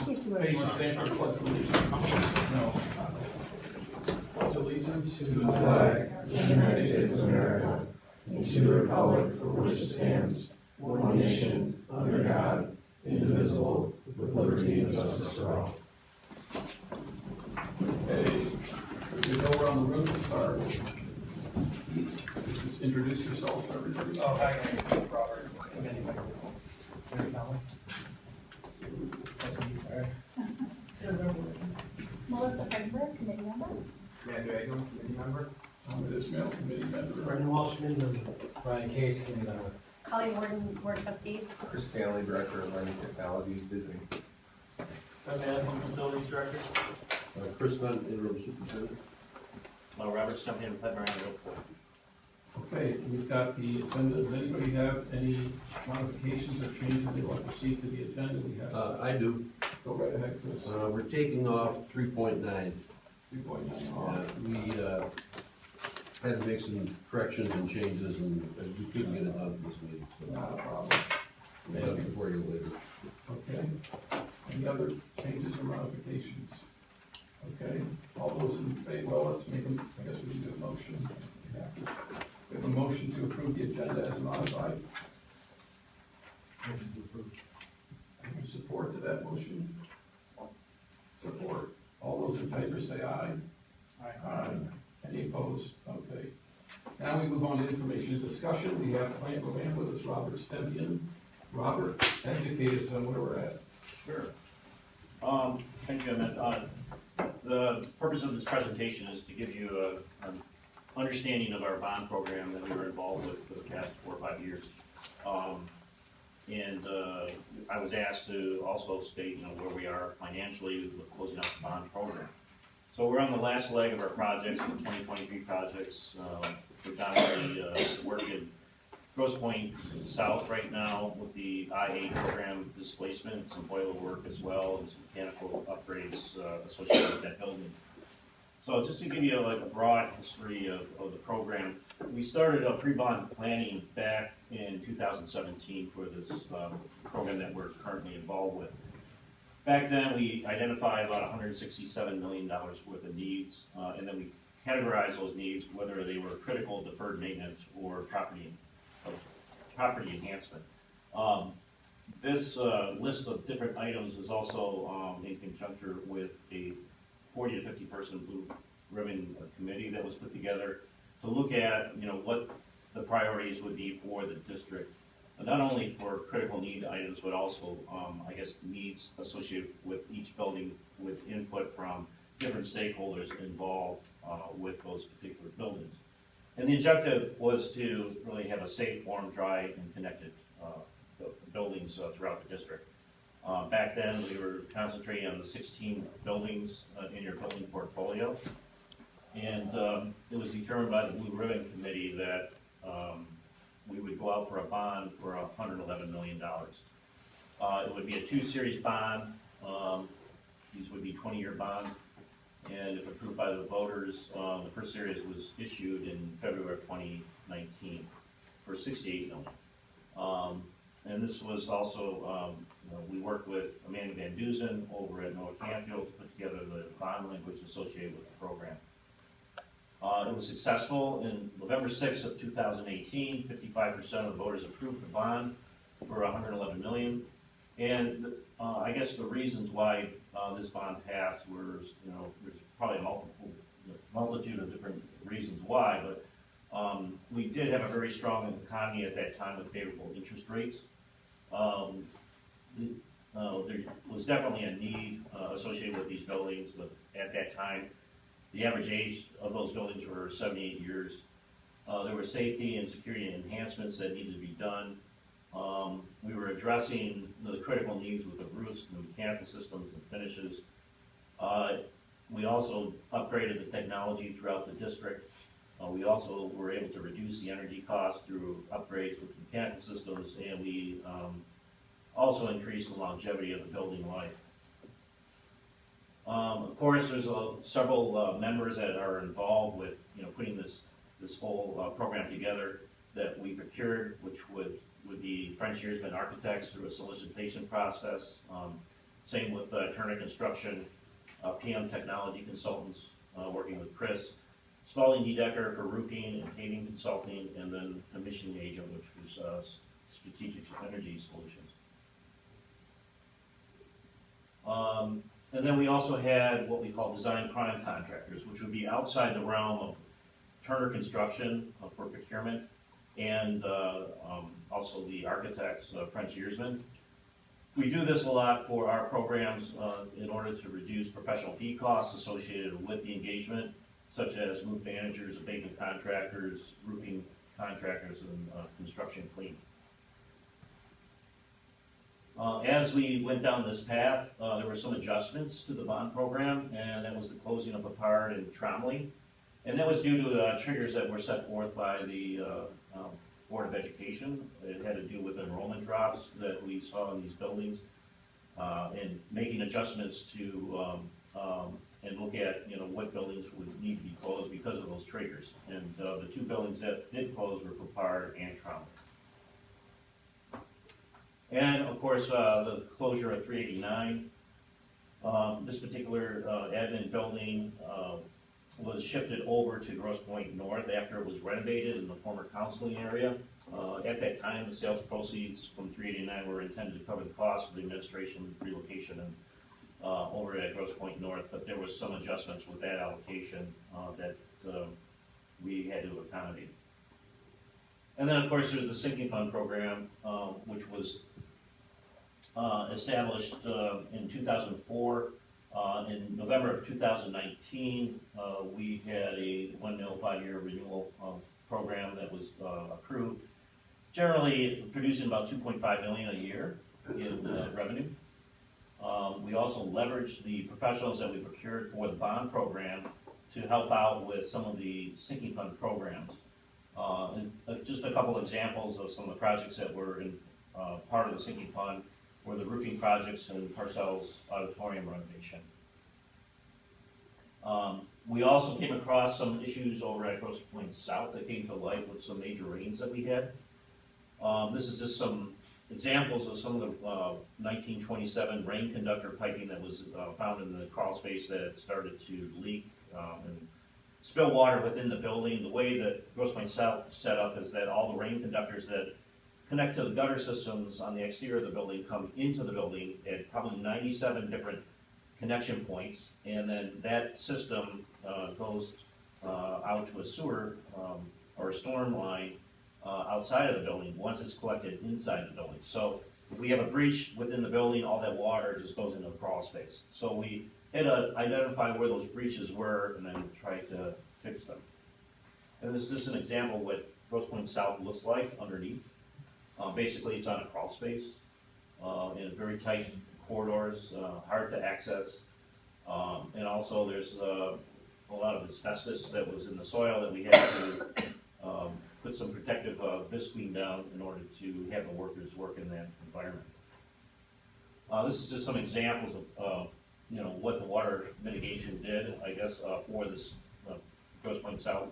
Okay, you should stand for the pledge of allegiance. No. Pledge allegiance to the flag of the United States of America and to the republic for which it stands, one nation, under God, indivisible, with liberty and justice for all. Okay, we go around the room to start. Just introduce yourself, everybody. Oh, hi guys, Roberts, committee member. Terry Thomas. Melissa Frankenberg, committee member. Matthew Agam, committee member. Tom Ismail, committee member. Brendan Walsh, committee member. Brian Case, committee member. Colleen Warden, board trustee. Chris Stanley, Director of Learning Technologies, visiting. Doug Madison, facilities director. Chris Hunt, interim superintendent. Robert Stumpy, Pet Moran, Airport. Okay, we've got the agenda. Does anybody have any modifications or changes they'd like to see to the agenda? We have. I do. Go right ahead, Chris. We're taking off 3.9. 3.9 off. We had to make some corrections and changes, and we couldn't get it done this meeting, so Not a problem. we'll have it for you later. Okay. Any other changes or modifications? Okay, all those in favor, well, let's make them, I guess we can do a motion. We have a motion to approve the agenda as modified. Motion to approve. Any support to that motion? Support. All those in favor say aye. Aye. Any opposed? Okay. Now we move on to information and discussion. We have Plant Moran with us, Robert Stempian. Robert, educate us on where we're at. Sure. Thank you, Emmett. The purpose of this presentation is to give you an understanding of our bond program that we were involved with for the past 4 or 5 years. I was asked to also state, where we are financially with closing out the bond program. So we're on the last leg of our projects, the 2023 projects. We're down working Grosse Pointe South right now with the I-8 program displacement, some boiler work as well, and some mechanical upgrades associated with that building. So just to give you a broad history of the program, we started a pre-bond planning back in 2017 for this program that we're currently involved with. Back then, we identified about $167 million worth of needs, and then we categorized those needs, whether they were critical, deferred maintenance, or property enhancement. This list of different items is also in conjunction with a 40 to 50 person blue ribbon committee that was put together to look at, what the priorities would be for the district, not only for critical need items, but also, needs associated with each building, with input from different stakeholders involved with those particular buildings. And the objective was to really have a safe, warm, dry, and connected buildings throughout the district. Back then, we were concentrating on the 16 buildings in your building portfolio. And it was determined by the Blue Ribbon Committee that we would go out for a bond for $111 million. It would be a 2-series bond. These would be 20-year bonds. And if approved by the voters, the first series was issued in February of 2019 for $68 million. And this was also, we worked with Amanda Van Duzen over at North Canfield to put together the bond language associated with the program. It was successful. In November 6th of 2018, 55% of the voters approved the bond for $111 million. And I guess the reasons why this bond passed were, there's probably a multitude of different reasons why, but we did have a very strong economy at that time with favorable interest rates. There was definitely a need associated with these buildings at that time. The average age of those buildings were 78 years. There were safety and security enhancements that needed to be done. We were addressing the critical needs with the roofs, the mechanical systems, and finishes. We also upgraded the technology throughout the district. We also were able to reduce the energy costs through upgrades with mechanical systems, and we also increased the longevity of the building life. Of course, there's several members that are involved with putting this whole program together that we procured, which would be French Yearsman Architects through a solicitation process. Same with Turner Construction, PM Technology Consultants, working with Chris. Spalding D. Decker for roofing and paving consulting, and then commissioning agent, which was Strategic Energy Solutions. And then we also had what we call design prime contractors, which would be outside the realm of Turner Construction for procurement, and also the architects, French Yearsman. We do this a lot for our programs in order to reduce professional fee costs associated with the engagement, such as roof managers, abatement contractors, roofing contractors, and construction cleaning. As we went down this path, there were some adjustments to the bond program, and that was the closing of a part in Tromley. And that was due to triggers that were set forth by the Board of Education. It had to do with enrollment drops that we saw in these buildings, and making adjustments to and look at, you know, what buildings would need to be closed because of those triggers. And the two buildings that did close were Popard and Tromley. And of course, the closure of 389. This particular admin building was shifted over to Grosse Pointe North after it was renovated in the former counseling area. At that time, the sales proceeds from 389 were intended to cover the cost of the administration relocation and over at Grosse Pointe North, but there was some adjustments with that allocation that we had to accommodate. And then, of course, there's the sinking fund program, which was established in 2004. In November of 2019, we had a 1 mil 5-year renewal program that was approved, generally producing about 2.5 million a year in revenue. We also leveraged the professionals that we procured for the bond program to help out with some of the sinking fund programs. And just a couple examples of some of the projects that were in part of the sinking fund were the roofing projects and Parcells auditorium renovation. We also came across some issues over at Grosse Pointe South that came to light with some major rains that we had. This is just some examples of some of the 1927 rain conductor piping that was found in the crawl space that had started to leak and spill water within the building. The way that Grosse Pointe South set up is that all the rain conductors that connect to the gutter systems on the exterior of the building come into the building at probably 97 different connection points, and then that system goes out to a sewer or a storm line outside of the building once it's collected inside the building. So if we have a breach within the building, all that water just goes into the crawl space. So we had to identify where those breaches were and then try to fix them. And this is just an example of what Grosse Pointe South looks like underneath. Basically, it's on a crawl space in very tight corridors, hard to access. And also there's a lot of asbestos that was in the soil that we had to put some protective visqueen down in order to have the workers work in that environment. This is just some examples of you know, what the water mitigation did, I guess, for this Grosse Pointe South,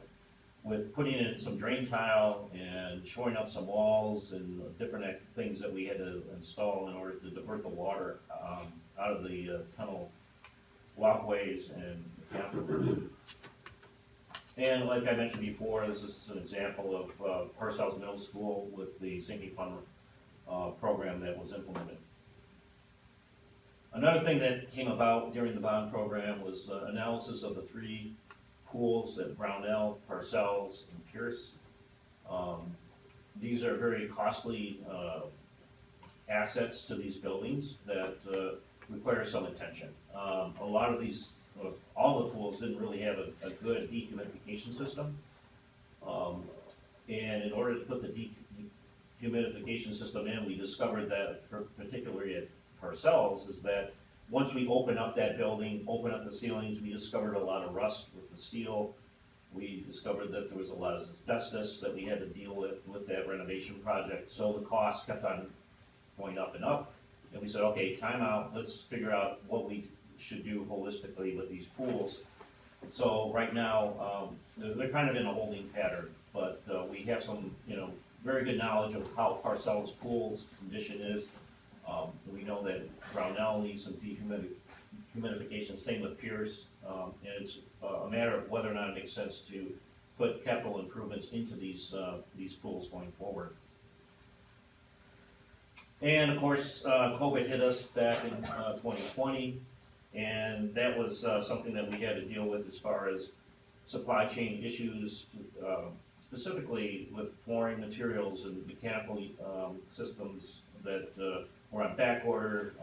with putting in some drain tile and shoring up some walls and different things that we had to install in order to divert the water out of the tunnel walkways and aquifers. And like I mentioned before, this is an example of Parcells Middle School with the sinking fund program that was implemented. Another thing that came about during the bond program was analysis of the 3 pools at Brownell, Parcells, and Pierce. These are very costly assets to these buildings that require some attention. A lot of these, all the pools didn't really have a good dehumidification system. And in order to put the dehumidification system in, we discovered that, particularly at Parcells, is that once we open up that building, open up the ceilings, we discovered a lot of rust with the steel. We discovered that there was a lot of asbestos that we had to deal with that renovation project. So the cost kept on going up and up. And we said, okay, time out, let's figure out what we should do holistically with these pools. So right now, they're kind of in a holding pattern, but we have some, you know, very good knowledge of how Parcells pool's condition is. We know that Brownell needs some dehumidification, same with Pierce, and it's a matter of whether or not it makes sense to put capital improvements into these pools going forward. And of course, COVID hit us back in 2020, and that was something that we had to deal with as far as supply chain issues, specifically with flooring materials and mechanical systems that were on back order.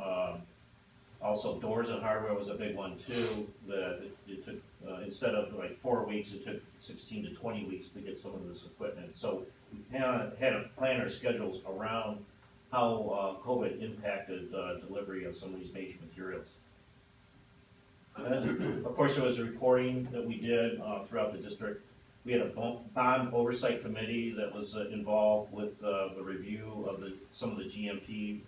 Also, doors and hardware was a big one too. That it took, instead of like 4 weeks, it took 16 to 20 weeks to get some of this equipment. So we had to plan our schedules around how COVID impacted delivery of some of these major materials. And then, of course, there was a reporting that we did throughout the district. We had a bond oversight committee that was involved with the review of some of the GMP,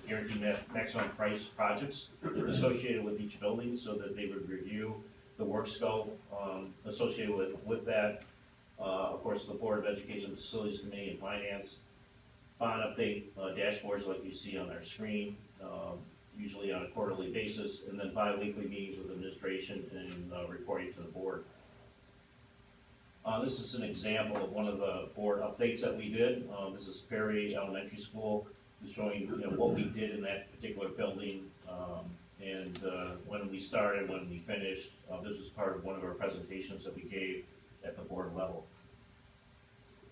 guaranteed maximum price projects associated with each building, so that they would review the work scope associated with that. Of course, the Board of Education, Facilities Committee, and Finance. Bond update dashboards like you see on our screen, usually on a quarterly basis, and then bi-weekly meetings with administration and reporting to the board. This is an example of one of the board updates that we did. This is Ferry Elementary School, showing what we did in that particular building, and when we started, when we finished. This was part of one of our presentations that we gave at the board level.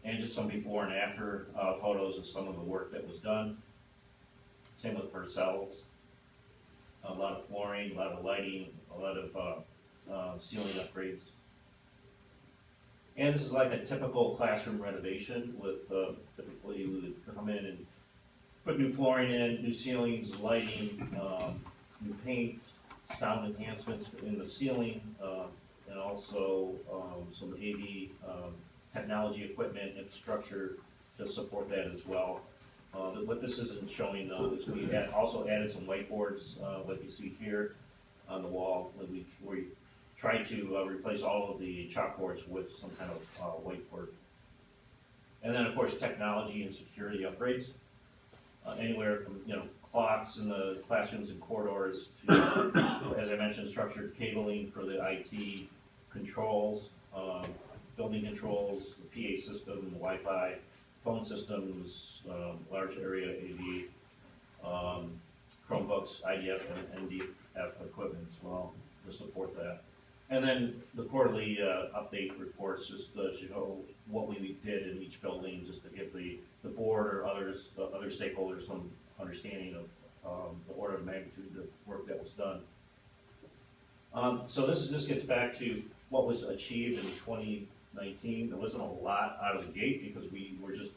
And just some before and after photos of some of the work that was done. Same with Purcell's. A lot of flooring, a lot of lighting, a lot of ceiling upgrades. And this is like a typical classroom renovation with, typically we would come in and put new flooring in, new ceilings, lighting, new paint, sound enhancements in the ceiling, and also some AV technology equipment, infrastructure to support that as well. What this isn't showing though is we had also added some whiteboards, like you see here on the wall. We tried to replace all of the chalkboards with some kind of whiteboard. And then of course technology and security upgrades, anywhere from clocks in the classrooms and corridors to, as I mentioned, structured cabling for the IT controls, building controls, the PA system, the Wi-Fi, phone systems, large area AV, Chromebooks, IDF and NDF equipment as well to support that. And then the quarterly update reports just show what we did in each building, just to give the board or others, other stakeholders some understanding of the order of magnitude of work that was done. So this just gets back to what was achieved in 2019. There wasn't a lot out of the gate because we were just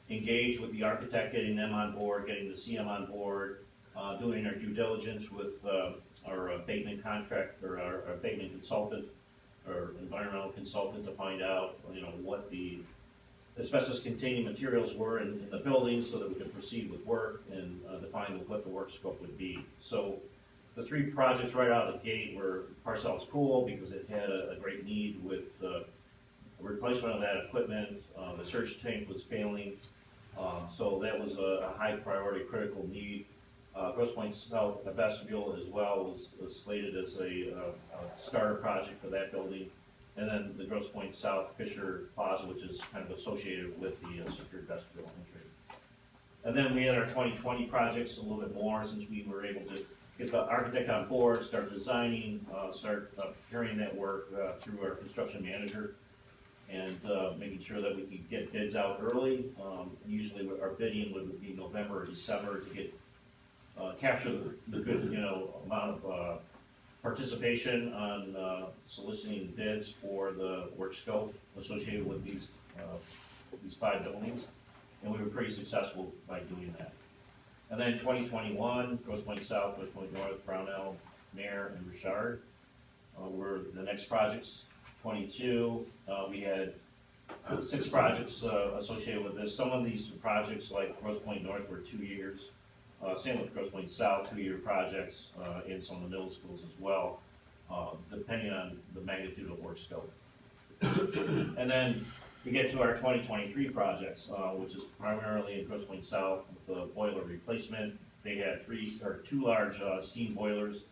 engaged with the architect, getting them on board, getting the CM on board, doing our due diligence with our abatement contract, or our abatement consultant, or environmental consultant, to find out what the asbestos containing materials were in the building, so that we could proceed with work and define what the work scope would be. So the three projects right out of the gate were Parcells Pool, because it had a great need with replacement of that equipment. The surge tank was failing, so that was a high priority, critical need. Grosse Pointe South vestibule as well was slated as a starter project for that building. And then the Grosse Pointe South Fisher Plaza, which is kind of associated with the secured vestibule entry. And then we had our 2020 projects, a little bit more, since we were able to get the architect on board, start designing, start carrying that work through our construction manager, and making sure that we could get bids out early. Usually our bidding would be November or December to get capture the good amount of participation on soliciting bids for the work scope associated with these 5 buildings, and we were pretty successful by doing that. And then 2021, Grosse Pointe South, Grosse Pointe North, Brownell, Mare, and Richard were the next projects. 22, we had 6 projects associated with this. Some of these projects, like Grosse Pointe North, were 2 years. Same with Grosse Pointe South, 2-year projects, and some of the middle schools as well, depending on the magnitude of work scope. And then we get to our 2023 projects, which is primarily in Grosse Pointe South, with the boiler replacement. They had two large steam boilers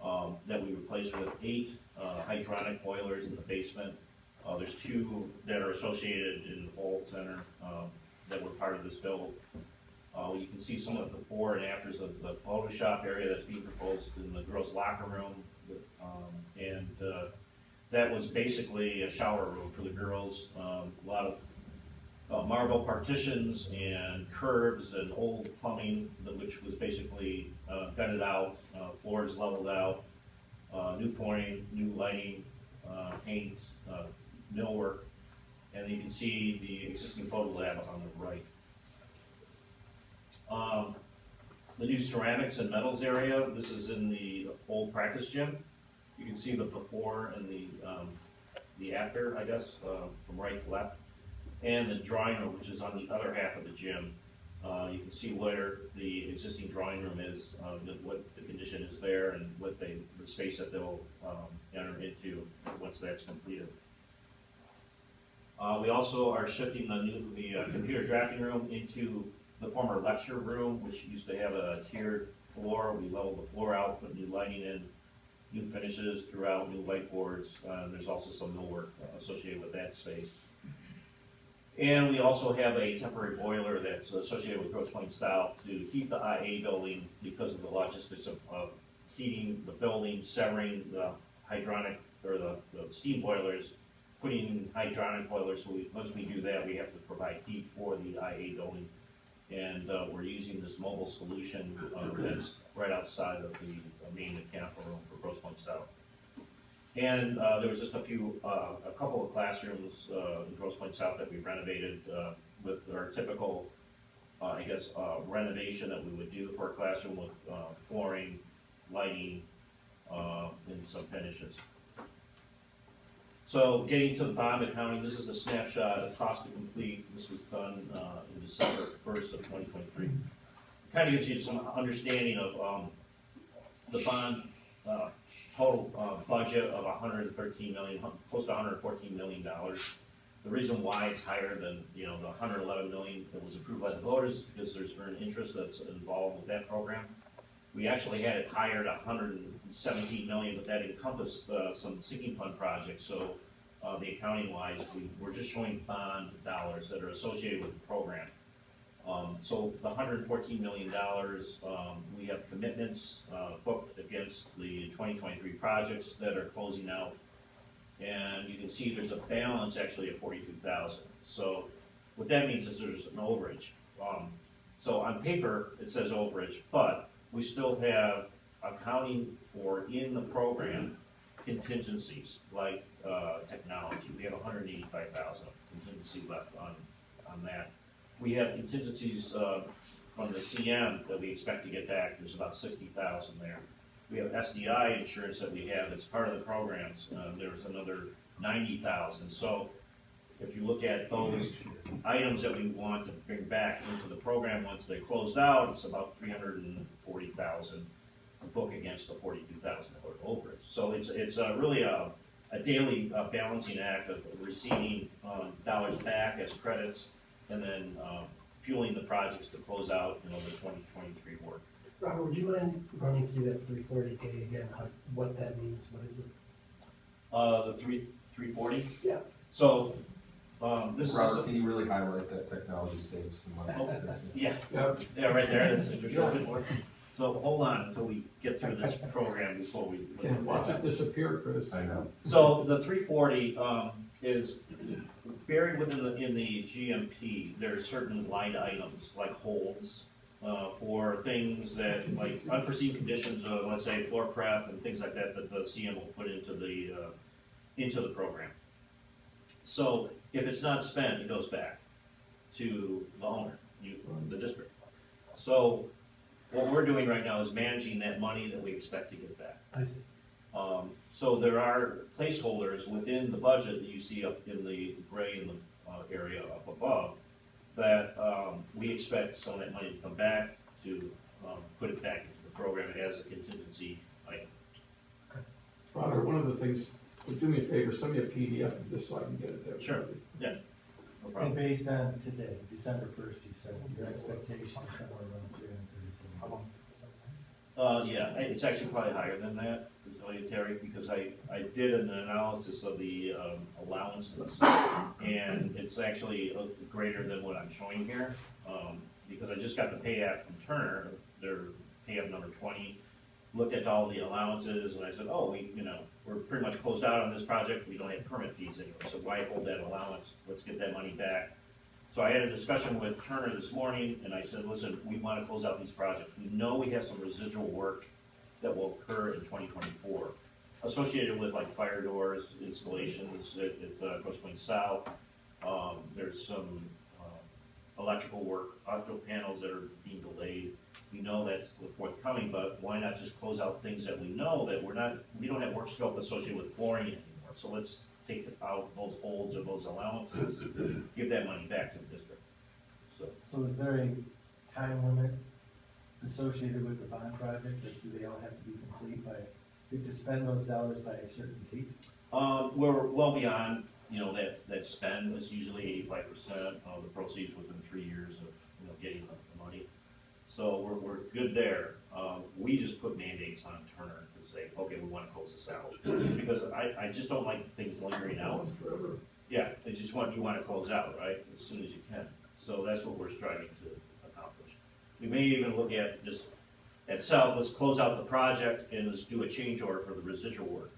that we replaced with 8 hydronic boilers in the basement. There's 2 that are associated in the whole center that were part of this build. You can see some of the before and afters of the Photoshop area that's being proposed in the girls' locker room. That was basically a shower room for the girls. A lot of marble partitions and curbs and old plumbing, which was basically gutted out, floors leveled out, new flooring, new lighting, paint, millwork, and you can see the existing photo lab on the right. The new ceramics and metals area, this is in the old practice gym. You can see the before and the after, I guess, from right to left. And the drawing room, which is on the other half of the gym. You can see where the existing drawing room is, what the condition is there, and what the space that they'll enter into once that's completed. We also are shifting the computer drafting room into the former lecture room, which used to have a tiered floor. We leveled the floor out, put new lighting in, new finishes throughout, new whiteboards. There's also some millwork associated with that space. And we also have a temporary boiler that's associated with Grosse Pointe South to heat the IA building because of the logistics of heating the building, severing the hydronic or the steam boilers, putting in hydronic boilers. So once we do that, we have to provide heat for the IA building. And we're using this mobile solution that's right outside of the main mechanical room for Grosse Pointe South. And there was just a couple of classrooms in Grosse Pointe South that we renovated with our typical, renovation that we would do for a classroom with flooring, lighting, and some finishes. So getting to the bond accounting, this is a snapshot of cost to complete. This was done in December 1st of 2023. Kind of gives you some understanding of the bond total budget of $113 million, close to $114 million. The reason why it's higher than the $111 million that was approved by the voters is because there's earned interest that's involved with that program. We actually had it higher at $117 million, but that encompassed some sinking fund projects. So the accounting wise, we're just showing bond dollars that are associated with the program. So the $114 million, we have commitments booked against the 2023 projects that are closing out. And you can see there's a balance actually of $42,000. So what that means is there's an overage. So on paper, it says overage, but we still have accounting for in the program contingencies like technology. We have $185,000 contingency left on that. We have contingencies from the CM that we expect to get back. There's about $60,000 there. We have SDI insurance that we have as part of the programs. There's another $90,000. So if you look at those items that we want to bring back into the program once they closed out, it's about $340,000 to book against the $42,000 overage. So it's really a daily balancing act of receiving dollars back as credits and then fueling the projects to close out the 2023 work. Robert, would you mind running through that 340K again, what that means, what is it? The 340? Yeah. So this Robert, is can you really highlight that technology saves some money? yeah, Yep. yeah, right there. That's interesting. So hold on until we get through this program before we. Can't watch it disappear, Chris. I know. So the 340 is buried within in the GMP. There are certain line items like holds for things that like unforeseen conditions of, let's say, floor prep and things like that that the CM will put into the program. So if it's not spent, it goes back to the owner, the district. So what we're doing right now is managing that money that we expect to get back. I see. So there are placeholders within the budget that you see up in the gray in the area up above that we expect some of that money to come back to put it back into the program as a contingency item. Robert, one of the things, do me a favor, send me a PDF of this so I can get it there. Sure. Yeah. No And problem. based on today, December first, you said, your expectation is somewhere around 337. Yeah, it's actually probably higher than that, to tell you, Terry, because I did an analysis of the allowances, and it's actually greater than what I'm showing here, because I just got the pay app from Turner, their pay app number 20, looked at all the allowances, and I said, oh, we're pretty much closed out on this project, we don't have permit fees anymore, so why hold that allowance, let's get that money back. So I had a discussion with Turner this morning, and I said, listen, we want to close out these projects. We know we have some residual work that will occur in 2024, associated with like fire doors, installations at Grosse Pointe South. There's some electrical work, electrical panels that are being delayed. We know that's forthcoming, but why not just close out things that we know that we don't have work scope associated with flooring anymore. So let's take out those holds or those allowances, give that money back to the district. So is there a time limit associated with the bond projects, or do they all have to be complete by, you have to spend those dollars by a certain date? We're well beyond, that spend is usually 85% of the proceeds within 3 years of, getting the money. So we're good there. We just put mandates on Turner to say, okay, we want to close this out. Because I just don't like things lingering out. Forever. Yeah, you want to close out, right, as soon as you can. So that's what we're striving to accomplish. We may even look at just, let's close out the project and let's do a change order for the residual work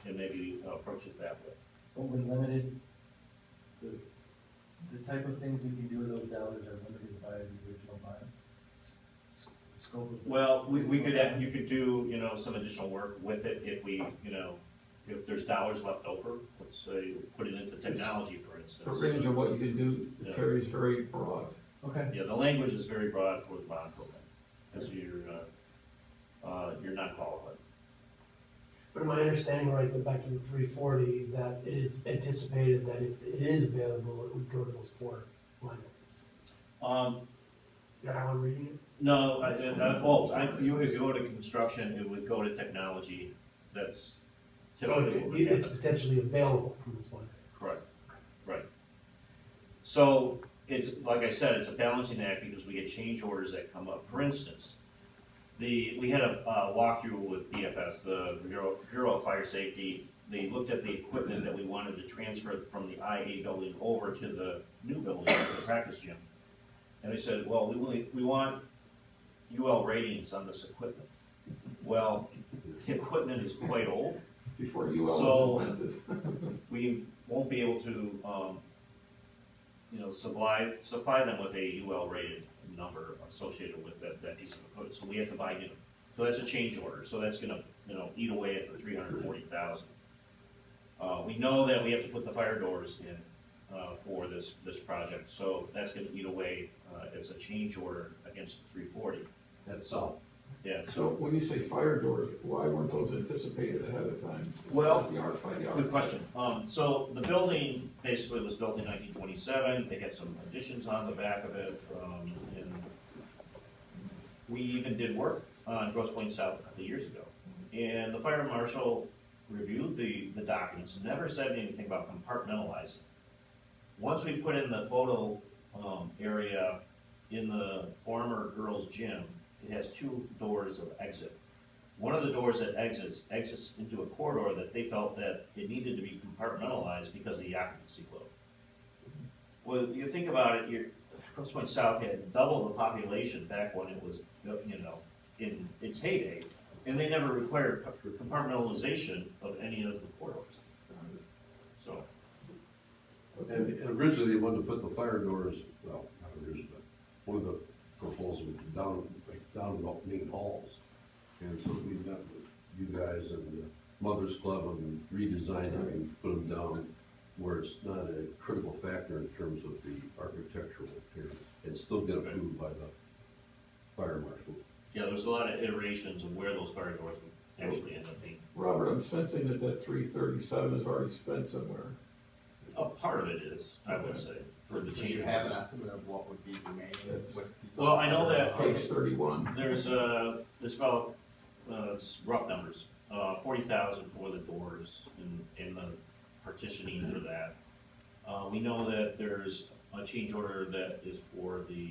and maybe approach it that way. Only limited, the type of things we can do with those dollars are limited by the original bond? Scope of. Well, you could do, some additional work with it if if there's dollars left over, let's say, put it into technology, for The instance. range of what you can do, Yeah. Terry, is very broad. Okay. Yeah, the language is very broad for the bond program, as you're not qualified. But am I understanding right, that back to the 340, that it is anticipated that if it is available, it would go to those 4 line items? Is that how I'm reading it? No, if you go to construction, it would go to technology, that's So typically what we it's have. potentially available from this line item? Correct, right. So, it's, like I said, it's a balancing act because we get change orders that come up. For instance, we had a walkthrough with BFS, the Bureau of Fire Safety. They looked at the equipment that we wanted to transfer from the IA building over to the new building, the practice gym. And they said, well, we want UL ratings on this equipment. Well, the equipment is quite old, Before you all So- was invented. we won't be able to, supply them with a UL rated number associated with that piece of equipment, so we have to buy new. So that's a change order, so that's gonna, eat away at the 340,000. We know that we have to put the fire doors in, for this project, so that's gonna eat away, as a change order against the 340. That's all. Yeah, So when you say fire doors, why weren't those anticipated ahead of time? Well, By the architect? good question. So the building basically was built in 1927. They had some additions on the back of it. And we even did work on Grosse Pointe South a couple of years ago. And the fire marshal reviewed the documents, never said anything about compartmentalizing. Once we put in the photo area in the former girls' gym, it has 2 doors of exit. One of the doors that exits into a corridor that they felt that it needed to be compartmentalized because of the occupancy load. Well, you think about it, Grosse Pointe South had double the population back when it was, in its heyday, and they never required compartmentalization of any of the corridors. So, And originally, they wanted to put the fire doors, well, not originally, but one of the proposals down about main halls. And so we met with you guys and the Mothers Club and redesigned it and put them down where it's not a critical factor in terms of the architectural appearance, and still get approved by the fire marshal. yeah, there's a lot of iterations of where those fire doors would actually end up being. Robert, I'm sensing that 337 is already spent somewhere. A part of it is, I would say, for the Do change you have an orders. estimate of what would be remaining? It's- What- Well, I know that Page 31. there's about, just rough numbers, 40,000 for the doors and the partitioning for that. We know that there's a change order that is for the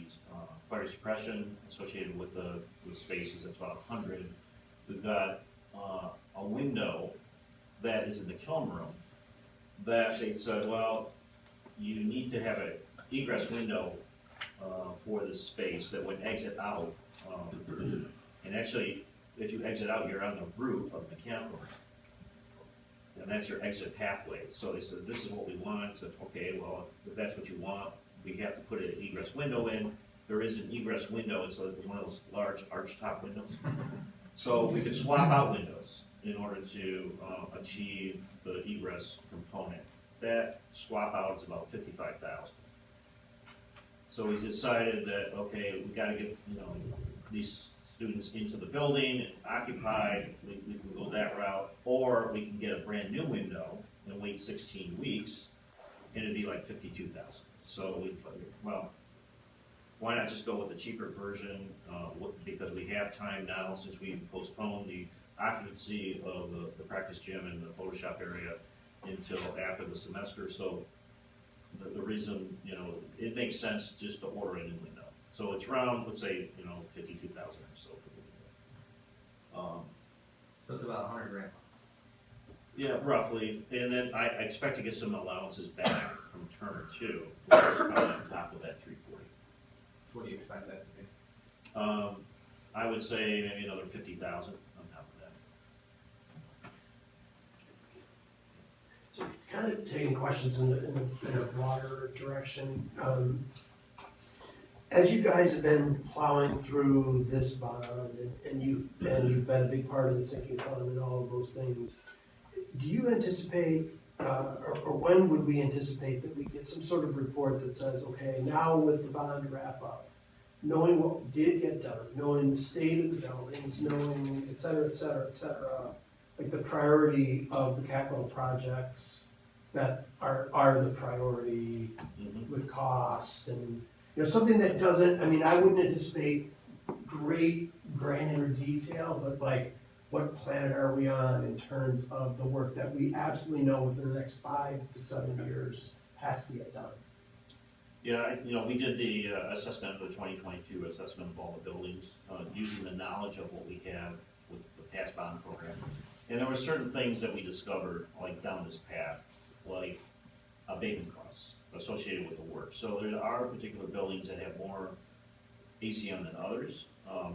fire suppression associated with the spaces, it's about 100. We've got a window that is in the kiln room that they said, well, you need to have an egress window for this space that would exit out. And actually, if you exit out, you're on the roof of the mechanical room. And that's your exit pathway. So they said, this is what we want. I said, okay, well, if that's what you want, we have to put an egress window in. There is an egress window, it's one of those large arch top windows. So we could swap out windows in order to achieve the egress component. That swap out is about $55,000. So we decided that, okay, we gotta get, these students into the building, occupied, we can go that route, or we can get a brand new window and wait 16 weeks, and it'd be like $52,000. So we figured, well, why not just go with the cheaper version, because we have time now, since we postponed the occupancy of the practice gym and the Photoshop area until after the semester, so the reason, it makes sense just to order a new window. So it's around, let's say, 52,000 or so for the window. So it's about 100 grand. Yeah, roughly, and then I expect to get some allowances back from Turner too, which is probably on top of that 340. What do you expect that to be? I would say maybe another 50,000 on top of that. So kind of taking questions in a broader direction. As you guys have been plowing through this bond, and you've been a big part of the sinking fund and all of those things, do you anticipate, or when would we anticipate that we get some sort of report that says, okay, now with the bond wrap up, knowing what did get done, knowing the state of the buildings, knowing et cetera, et cetera, et cetera, like the priority of the capital projects that are the priority with cost and, something that doesn't, I wouldn't anticipate great granular detail, but like, what planet are we on in terms of the work that we absolutely know within the next 5 to 7 years has to get done? Yeah, we did the assessment of the 2022 assessment of all the buildings, using the knowledge of what we have with the past bond program. And there were certain things that we discovered, like down this path, like abatement costs associated with the work. So there are particular buildings that have more ACM than others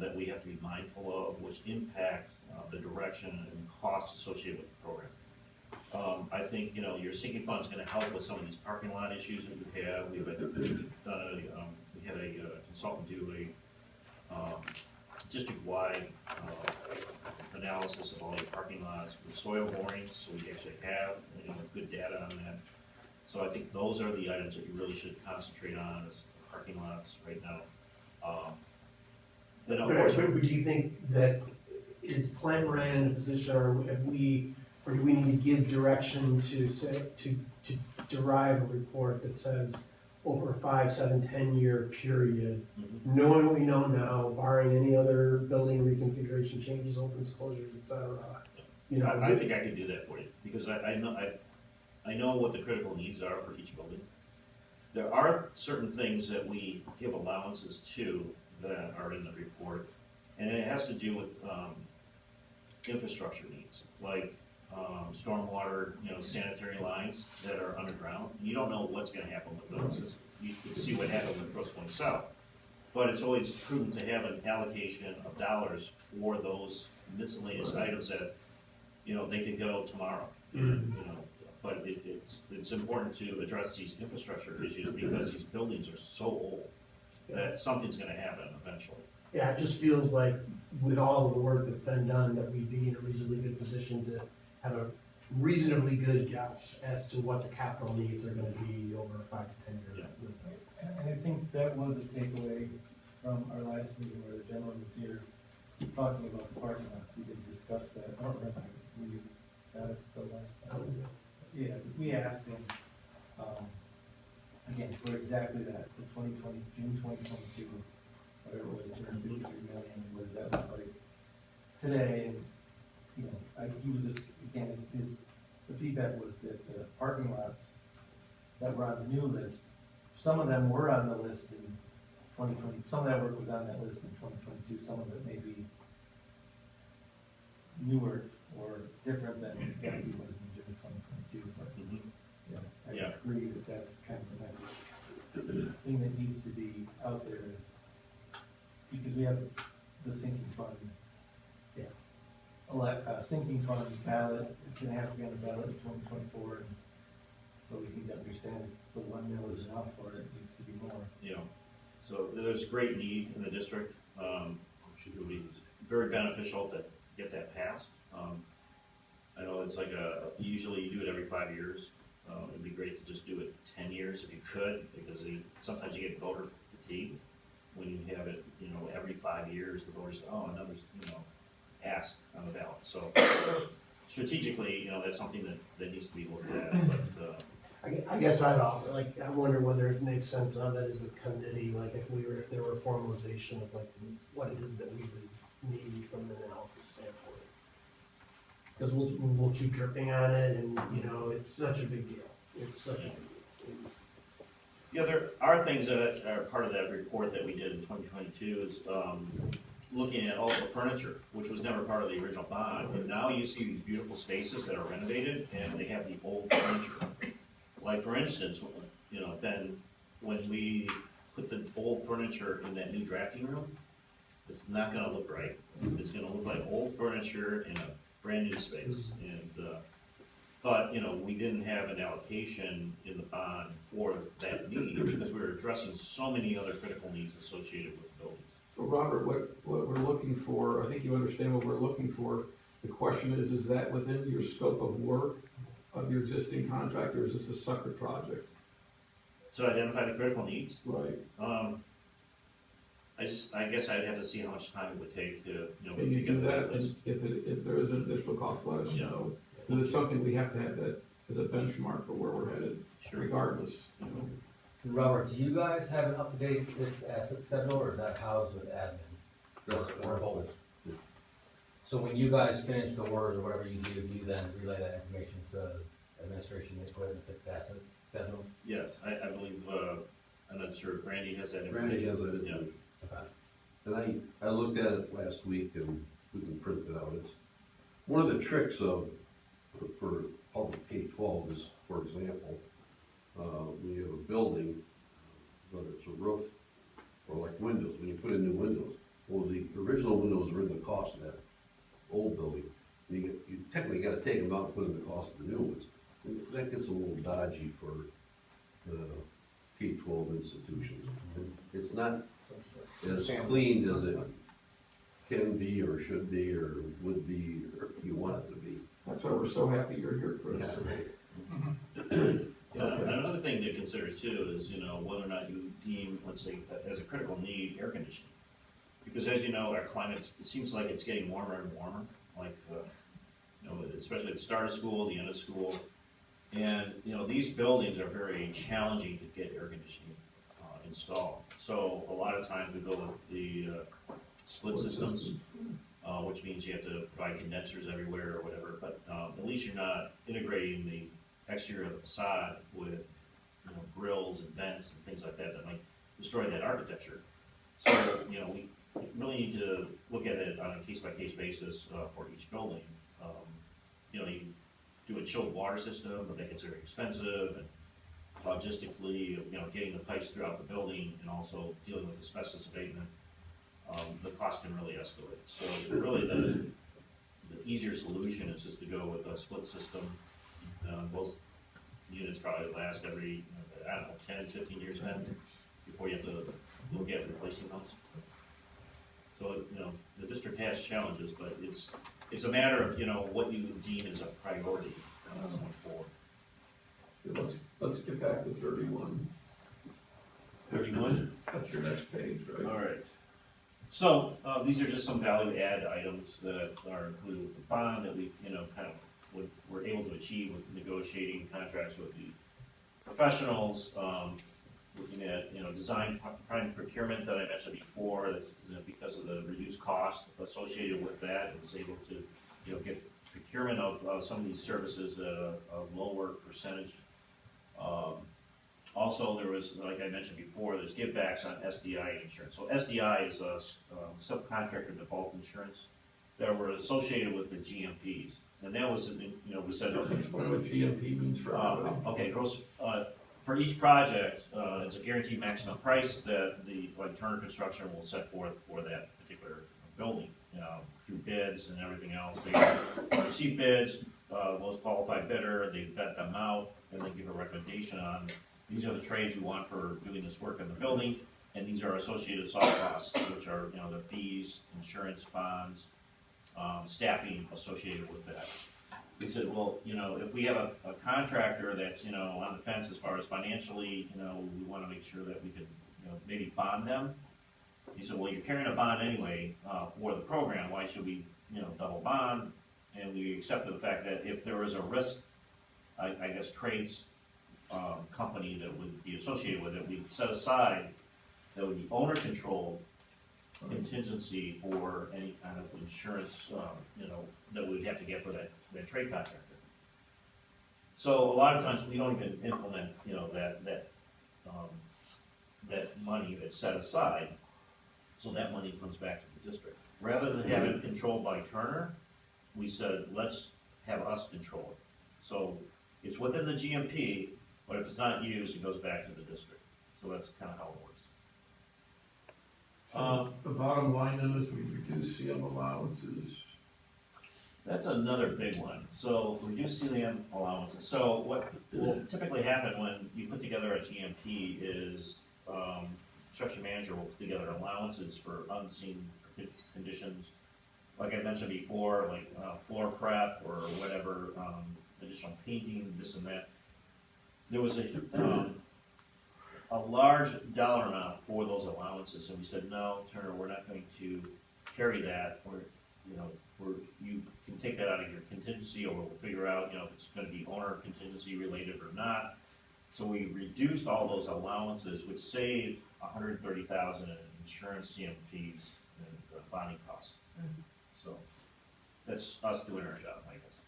that we have to be mindful of, which impact the direction and cost associated with the program. I think, your sinking fund's gonna help with some of these parking lot issues that we have. We had a consultant do a district-wide analysis of all the parking lots with soil borings, so we actually have, good data on that. So I think those are the items that you really should concentrate on, is the parking lots right now. Then of course, But do you think that is Plant Moran in a position, or do we need to give direction to derive a report that says over a 5, 7, 10-year period, knowing what we know now, barring any other building reconfiguration changes, opens, closures, et cetera, I think I could do that for you, because I know what the critical needs are for each building. There are certain things that we give allowances to that are in the report, and it has to do with infrastructure needs, like stormwater, sanitary lines that are underground. You don't know what's gonna happen with those. You can see what happened with Grosse Pointe South. But it's always prudent to have an allocation of dollars for those miscellaneous items that, they could go tomorrow. But it's important to address these infrastructure issues because these buildings are so old that something's gonna happen eventually. Yeah, it just feels like with all of the work that's been done, that we'd be in a reasonably good position to have a reasonably good guess as to what the capital needs are gonna be over a 5 to 10 year window. And I think that was a takeaway from our last meeting where the gentleman was here talking about the parking lots. We did discuss that. I don't remember, were you at it the last time? Yeah, because we asked him, again, for exactly that, the June 2022, whatever it was, 253 million, what does that look like today? And, he was just, again, the feedback was that the parking lots that were on the new list. Some of them were on the list in 2020, some of that work was on that list in 2022, some of it may be newer or different than exactly was in June of 2022, but, I Yeah. agree that that's kind of the next thing that needs to be out there is, because we have the sinking fund. Sinking fund ballot, it's gonna have to be on the ballot in 2024, and so we need to understand if the 1 mil is enough or it needs to be more. So there's great need in the district. It would be very beneficial to get that passed. I know it's like usually you do it every 5 years. It'd be great to just do it 10 years if you could, because sometimes you get voter fatigue when you have it, every 5 years, the voters say, oh, another, ask on the ballot. So strategically, that's something that needs to be looked at, but, I guess I'd offer, like, I wonder whether it makes sense on that as a committee, like if there were formalization of like what it is that we would need from an analysis standpoint. Because we'll keep dripping on it and, it's such a big deal. It's such a big deal. yeah, there are things that are part of that report that we did in 2022 is, looking at all the furniture, which was never part of the original bond, and now you see these beautiful spaces that are renovated, and they have the old furniture. Like, for instance, Ben, when we put the old furniture in that new drafting room, it's not gonna look right. It's gonna look like old furniture in a brand new space, and, but, we didn't have an allocation in the bond for that need, because we were addressing so many other critical needs associated with buildings. So Robert, what we're looking for, I think you understand what we're looking for. The question is that within your scope of work of your existing contract, or is this a separate project? To identify the critical needs, Right. I guess I'd have to see how much time it would take to, Can you to do get that? that list. And if there is an additional cost, let us Yeah. know. Because it's something we have to have that as a benchmark for where we're headed, Sure. regardless. Robert, do you guys have an up-to-date fixed asset schedule, or is that housed with admin? Or both? So when you guys finish the work or whatever you do you then relay that information to administration, they put in the fixed asset schedule? Yes, I believe, I'm not sure, Brandy has that Randy information. has that Yeah. information. Okay. And I looked at it last week and we can print it out. It's, one of the tricks for public K-12 is, for example, when you have a building, whether it's a roof or like windows, when you put in new windows, well, the original windows are in the cost of that old building. You technically gotta take them out and put in the cost of the new ones. And that gets a little dodgy for the K-12 institutions. It's not as clean as it can be or should be or would be, or you want it to be. That's why we're so happy you're here, Chris. Another thing to consider too is, whether or not you deem, let's say, as a critical need, air conditioning. Because as you know, our climate, it seems like it's getting warmer and warmer, like, especially at the start of school, the end of school. And, these buildings are very challenging to get air conditioning installed. So a lot of times we go with the split systems, which means you have to provide condensers everywhere or whatever, but at least you're not integrating the exterior of the facade with, grills and vents and things like that that might destroy that architecture. So, we really need to look at it on a case-by-case basis for each building. You do a chilled water system, but that gets very expensive, and logistically, getting the pipes throughout the building and also dealing with asbestos abatement, the cost can really escalate. So really the easier solution is just to go with a split system. Most units probably last every, 10, 15 years then, before you have to look at replacing those. So, the district has challenges, but it's a matter of, what you deem as a priority going forward. Let's get back to 31. 31? That's your next page, right? All right. So, these are just some value add items that are included with the bond that we, were able to achieve with negotiating contracts with the professionals, looking at, design prime procurement that I mentioned before. That's, because of the reduced cost associated with that, it was able to, get procurement of some of these services at a lower percentage. Also, there was, like I mentioned before, there's givebacks on SDI insurance. So SDI is a subcontractor default insurance that were associated with the GMPs. And that was, we said, okay, Explain what GMP means for everybody. okay, gross, for each project, it's a guaranteed maximum price that like Turner Construction will set forth for that particular building, through bids and everything else. They receive bids, most qualified bidder, they vet them out, and they give a recommendation on, these are the trades you want for doing this work in the building, and these are associated soft costs, which are, the fees, insurance, bonds, staffing associated with that. We said, well, if we have a contractor that's, on the fence as far as financially, we wanna make sure that we could, maybe bond them. He said, well, you're carrying a bond anyway, for the program, why should we, double bond? And we accepted the fact that if there was a risk, I guess trades, company that would be associated with it, we'd set aside that would be owner controlled contingency for any kind of insurance, that we'd have to get for that trade contractor. So a lot of times we don't even implement, that money that's set aside, so that money comes back to the district. Rather than have it controlled by Turner, we said, let's have us control it. So it's within the GMP, but if it's not used, it goes back to the district. So that's kind of how it works. The bottom line then is we reduce CM allowances. That's another big one. So reduce CLM allowances. So what will typically happen when you put together a GMP is, construction manager will put together allowances for unseen conditions. Like I mentioned before, like floor prep or whatever, additional painting, this and that. There was a large dollar amount for those allowances, and we said, no, Turner, we're not going to carry that, or, you can take that out of your contingency, or we'll figure out, if it's gonna be owner contingency related or not. So we reduced all those allowances, which saved $130,000 in insurance, CMPs, and bonding costs. So, that's us doing our job, I guess.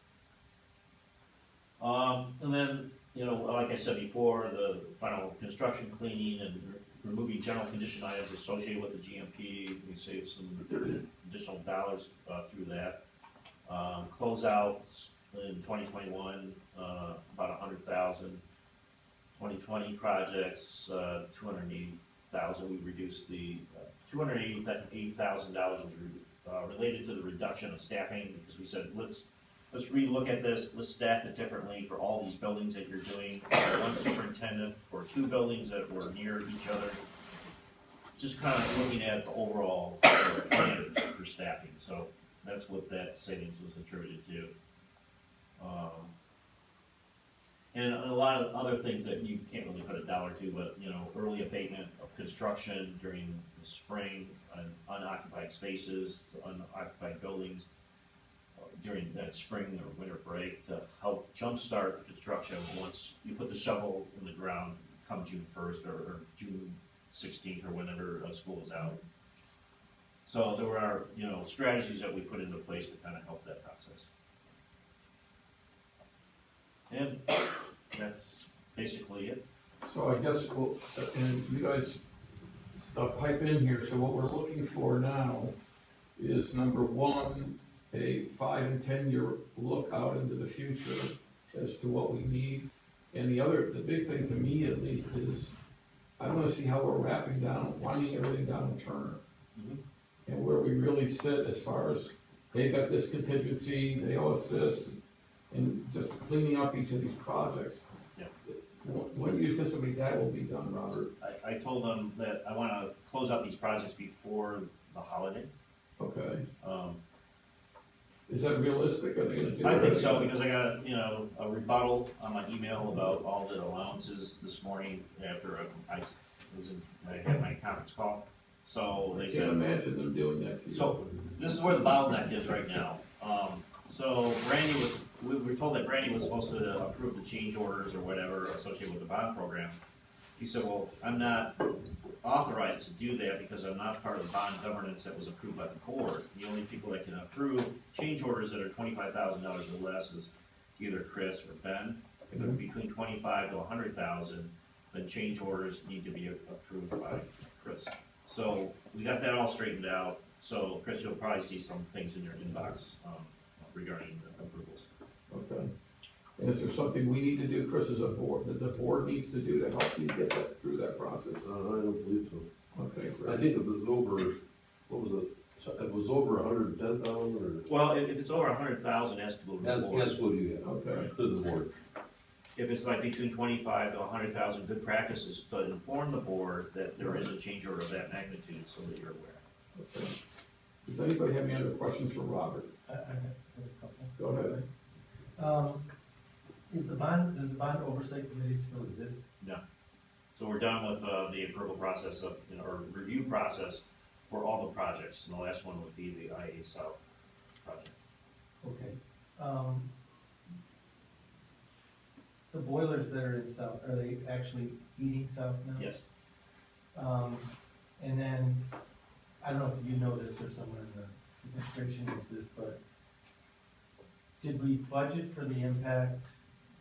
And then, like I said before, the final construction cleaning and removing general condition items associated with the GMP, we saved some additional dollars through that. Closeouts in 2021, about $100,000. 2020 projects, $280,000. We reduced the $280,000 was related to the reduction of staffing, because we said, let's relook at this, let's staff it differently for all these buildings that you're doing, one superintendent for two buildings that were near each other. Just kind of looking at the overall plan for staffing, so that's what that savings was attributed to. And a lot of other things that you can't really put a dollar to, but, early abatement of construction during the spring, on unoccupied spaces, unoccupied buildings, during that spring or winter break, to help jumpstart the construction once you put the shovel in the ground come June 1st or June 16th or whenever school is out. So there were, strategies that we put into place to kind of help that process. And that's basically it. So I guess, and you guys pipe in here, so what we're looking for now is, number one, a 5 and 10 year look out into the future as to what we need. And the big thing to me at least is, I wanna see how we're winding everything down in Turner. And where we really sit as far as, they got this contingency, they owe us this, and just cleaning up each of these projects. Yeah. When do you anticipate that will be done, Robert? I told them that I wanna close out these projects before the holiday. Okay. Is that realistic? Are they gonna do that? I think so, because I got, a rebuttal on my email about all the allowances this morning after I had my conference call. So they I said. can't imagine them doing that to you. So, this is where the bottleneck is right now. So we were told that Brandy was supposed to approve the change orders or whatever associated with the bond program. He said, well, I'm not authorized to do that because I'm not part of the bond governance that was approved by the board. The only people that can approve change orders that are $25,000 or less is either Chris or Ben. If they're between 25 to 100,000, then change orders need to be approved by Chris. So we got that all straightened out, so Chris, you'll probably see some things in your inbox, regarding the approvals. Okay. And is there something we need to do, Chris, as a board, that the board needs to do to help you get that, through that process? I don't believe so. Okay, I great. think it was over, what was it? So it was over 110,000 or? Well, if it's over 100,000, it has to go to the As, board. as what do you have? Okay. To the board. If it's like between 25 to 100,000, good practice is to inform the board that there is a change order of that magnitude, so that you're aware. Okay. Does anybody have any other questions for Robert? I have a couple. Go ahead. Does the bond oversight committee still exist? No. So we're done with the approval process of, or review process for all the projects, and the last one would be the IA South project. Okay. The boilers that are in South, are they actually heating South now? Yes. And then, I don't know if you know this or someone in the administration knows this, but did we budget for the impact,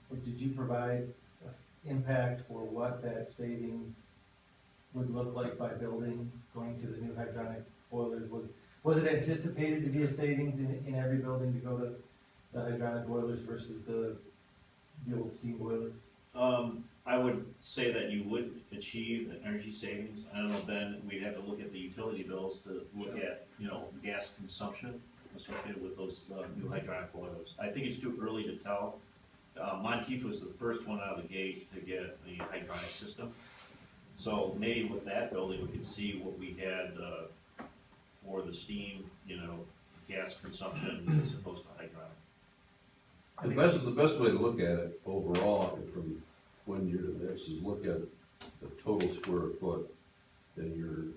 or did you provide impact for what that savings would look like by building, going to the new hydronic boilers? Was it anticipated to be a savings in every building to go to the hydronic boilers versus the old steam boilers? I would say that you would achieve an energy savings. I don't know, then we'd have to look at the utility bills to look at, gas consumption associated with those new hydronic boilers. I think it's too early to tell. Monteith was the first one out of the gate to get the hydronic system. So maybe with that building, we could see what we had for the steam, gas consumption as opposed to hydronic. The best way to look at it overall from one year to the next is look at the total square foot and your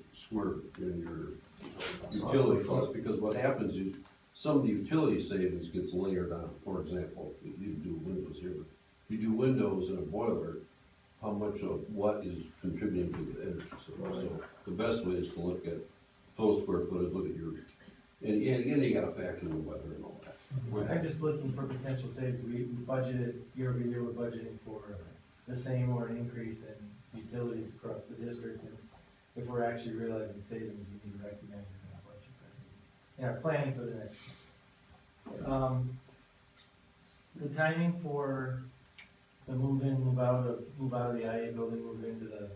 utility costs, because what happens is some of the utility savings gets layered on. For example, you do windows here, but if you do windows in a boiler, how much of what is contributing to the energy? So the best way is to look at total square footage, look at your, and you gotta factor in the weather and all that. I'm just looking for potential savings. We budgeted, year over year, we're budgeting for the same or an increase in utilities across the district. And if we're actually realizing savings, we need to recognize it in our budget. In our planning for the next year. The timing for the move in, move out of the IA building, move into the,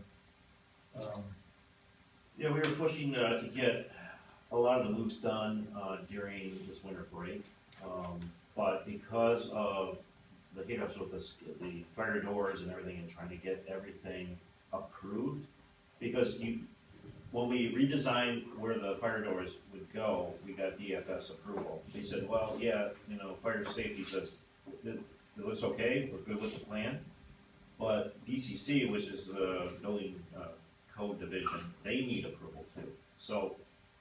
Yeah, we were pushing to get a lot of the moves done during this winter break. But because of the hiccups with the fire doors and everything and trying to get everything approved, because when we redesigned where the fire doors would go, we got DFS approval. They said, well, yeah, fire safety says it looks okay, we're good with the plan. But BCC, which is the building code division, they need approval too. So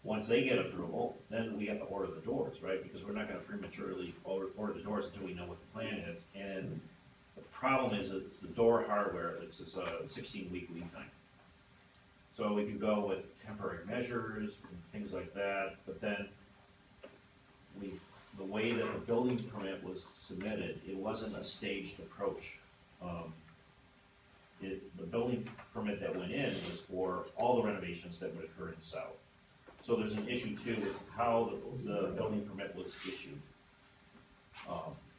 once they get approval, then we have to order the doors, right? Because we're not gonna prematurely order the doors until we know what the plan is. And the problem is it's the door hardware, it's a 16-week lead time. So we could go with temporary measures and things like that, but then the way that the building permit was submitted, it wasn't a staged approach. The building permit that went in was for all the renovations that would occur in South. So there's an issue too with how the building permit was issued.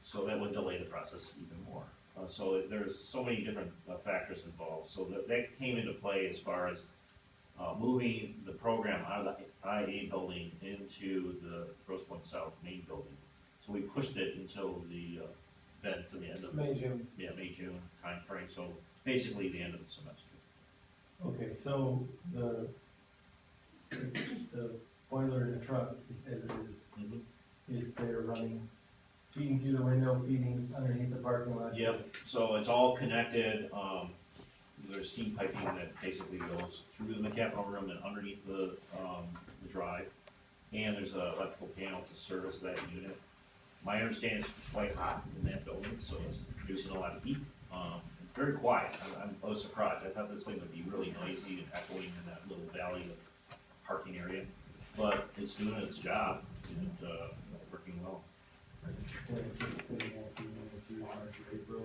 So that would delay the process even more. So there's so many different factors involved. So that came into play as far as moving the program out of the IA building into the Grosse Pointe South main building. So we pushed it until the end of May, June. Yeah, May, June timeframe. So basically the end of the semester. Okay, so the boiler in the truck, as it is there running, feeding through the window, feeding underneath the parking lot? Yep, so it's all connected, there's steam piping that basically goes through the mechanical room and underneath the drive. And there's an electrical panel to service that unit. My understanding is quite hot in that building, so it's producing a lot of heat. It's very quiet, I was surprised, I thought this thing would be really noisy and echoing in that little valley of parking area. But it's doing its job and working well. We're anticipating that being able to March or April.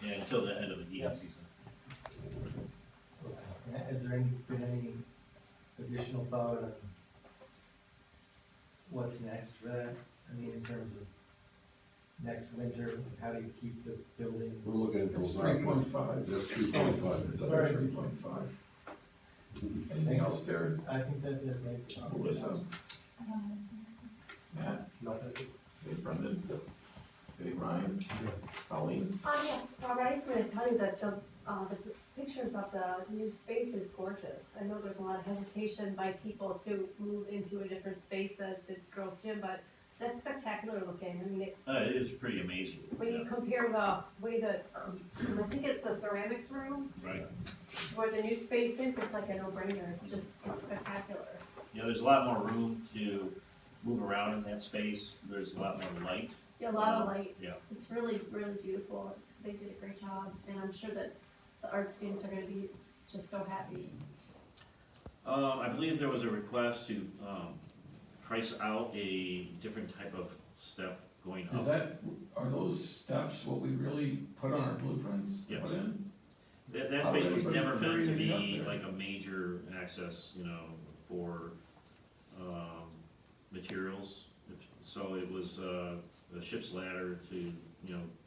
Yeah, until the end of the heating season. has there been any additional thought on what's next for that? I mean, in terms of next winter, how do you keep the building? We're looking at It's those 3.5. That's 3.5. It's Sorry. 3.5. Anything else, Terry? I think that's it, right? Melissa? Matt? Nothing. Hey, Brendan? Hey, Ryan? Colleen? Yes, Robert, I just wanted to tell you that the pictures of the new space is gorgeous. I know there's a lot of hesitation by people to move into a different space at the girls' gym, but that's spectacular looking. I mean, It is pretty amazing. when you compare the way that, I think it's the ceramics room, Right. where the new space is, it's like a no-brainer. It's spectacular. Yeah, there's a lot more room to move around in that space. There's a lot more light. Yeah, a lot of light. Yeah. It's really, really beautiful. They did a great job, and I'm sure that the art students are gonna be just so happy. I believe there was a request to, price out a different type of step going Is up. are those steps what we really put on our blueprints? to Yes. Put in? That How space would was anybody never meant to carry it up be there? like a major access, for, materials. So it was, a ship's ladder to,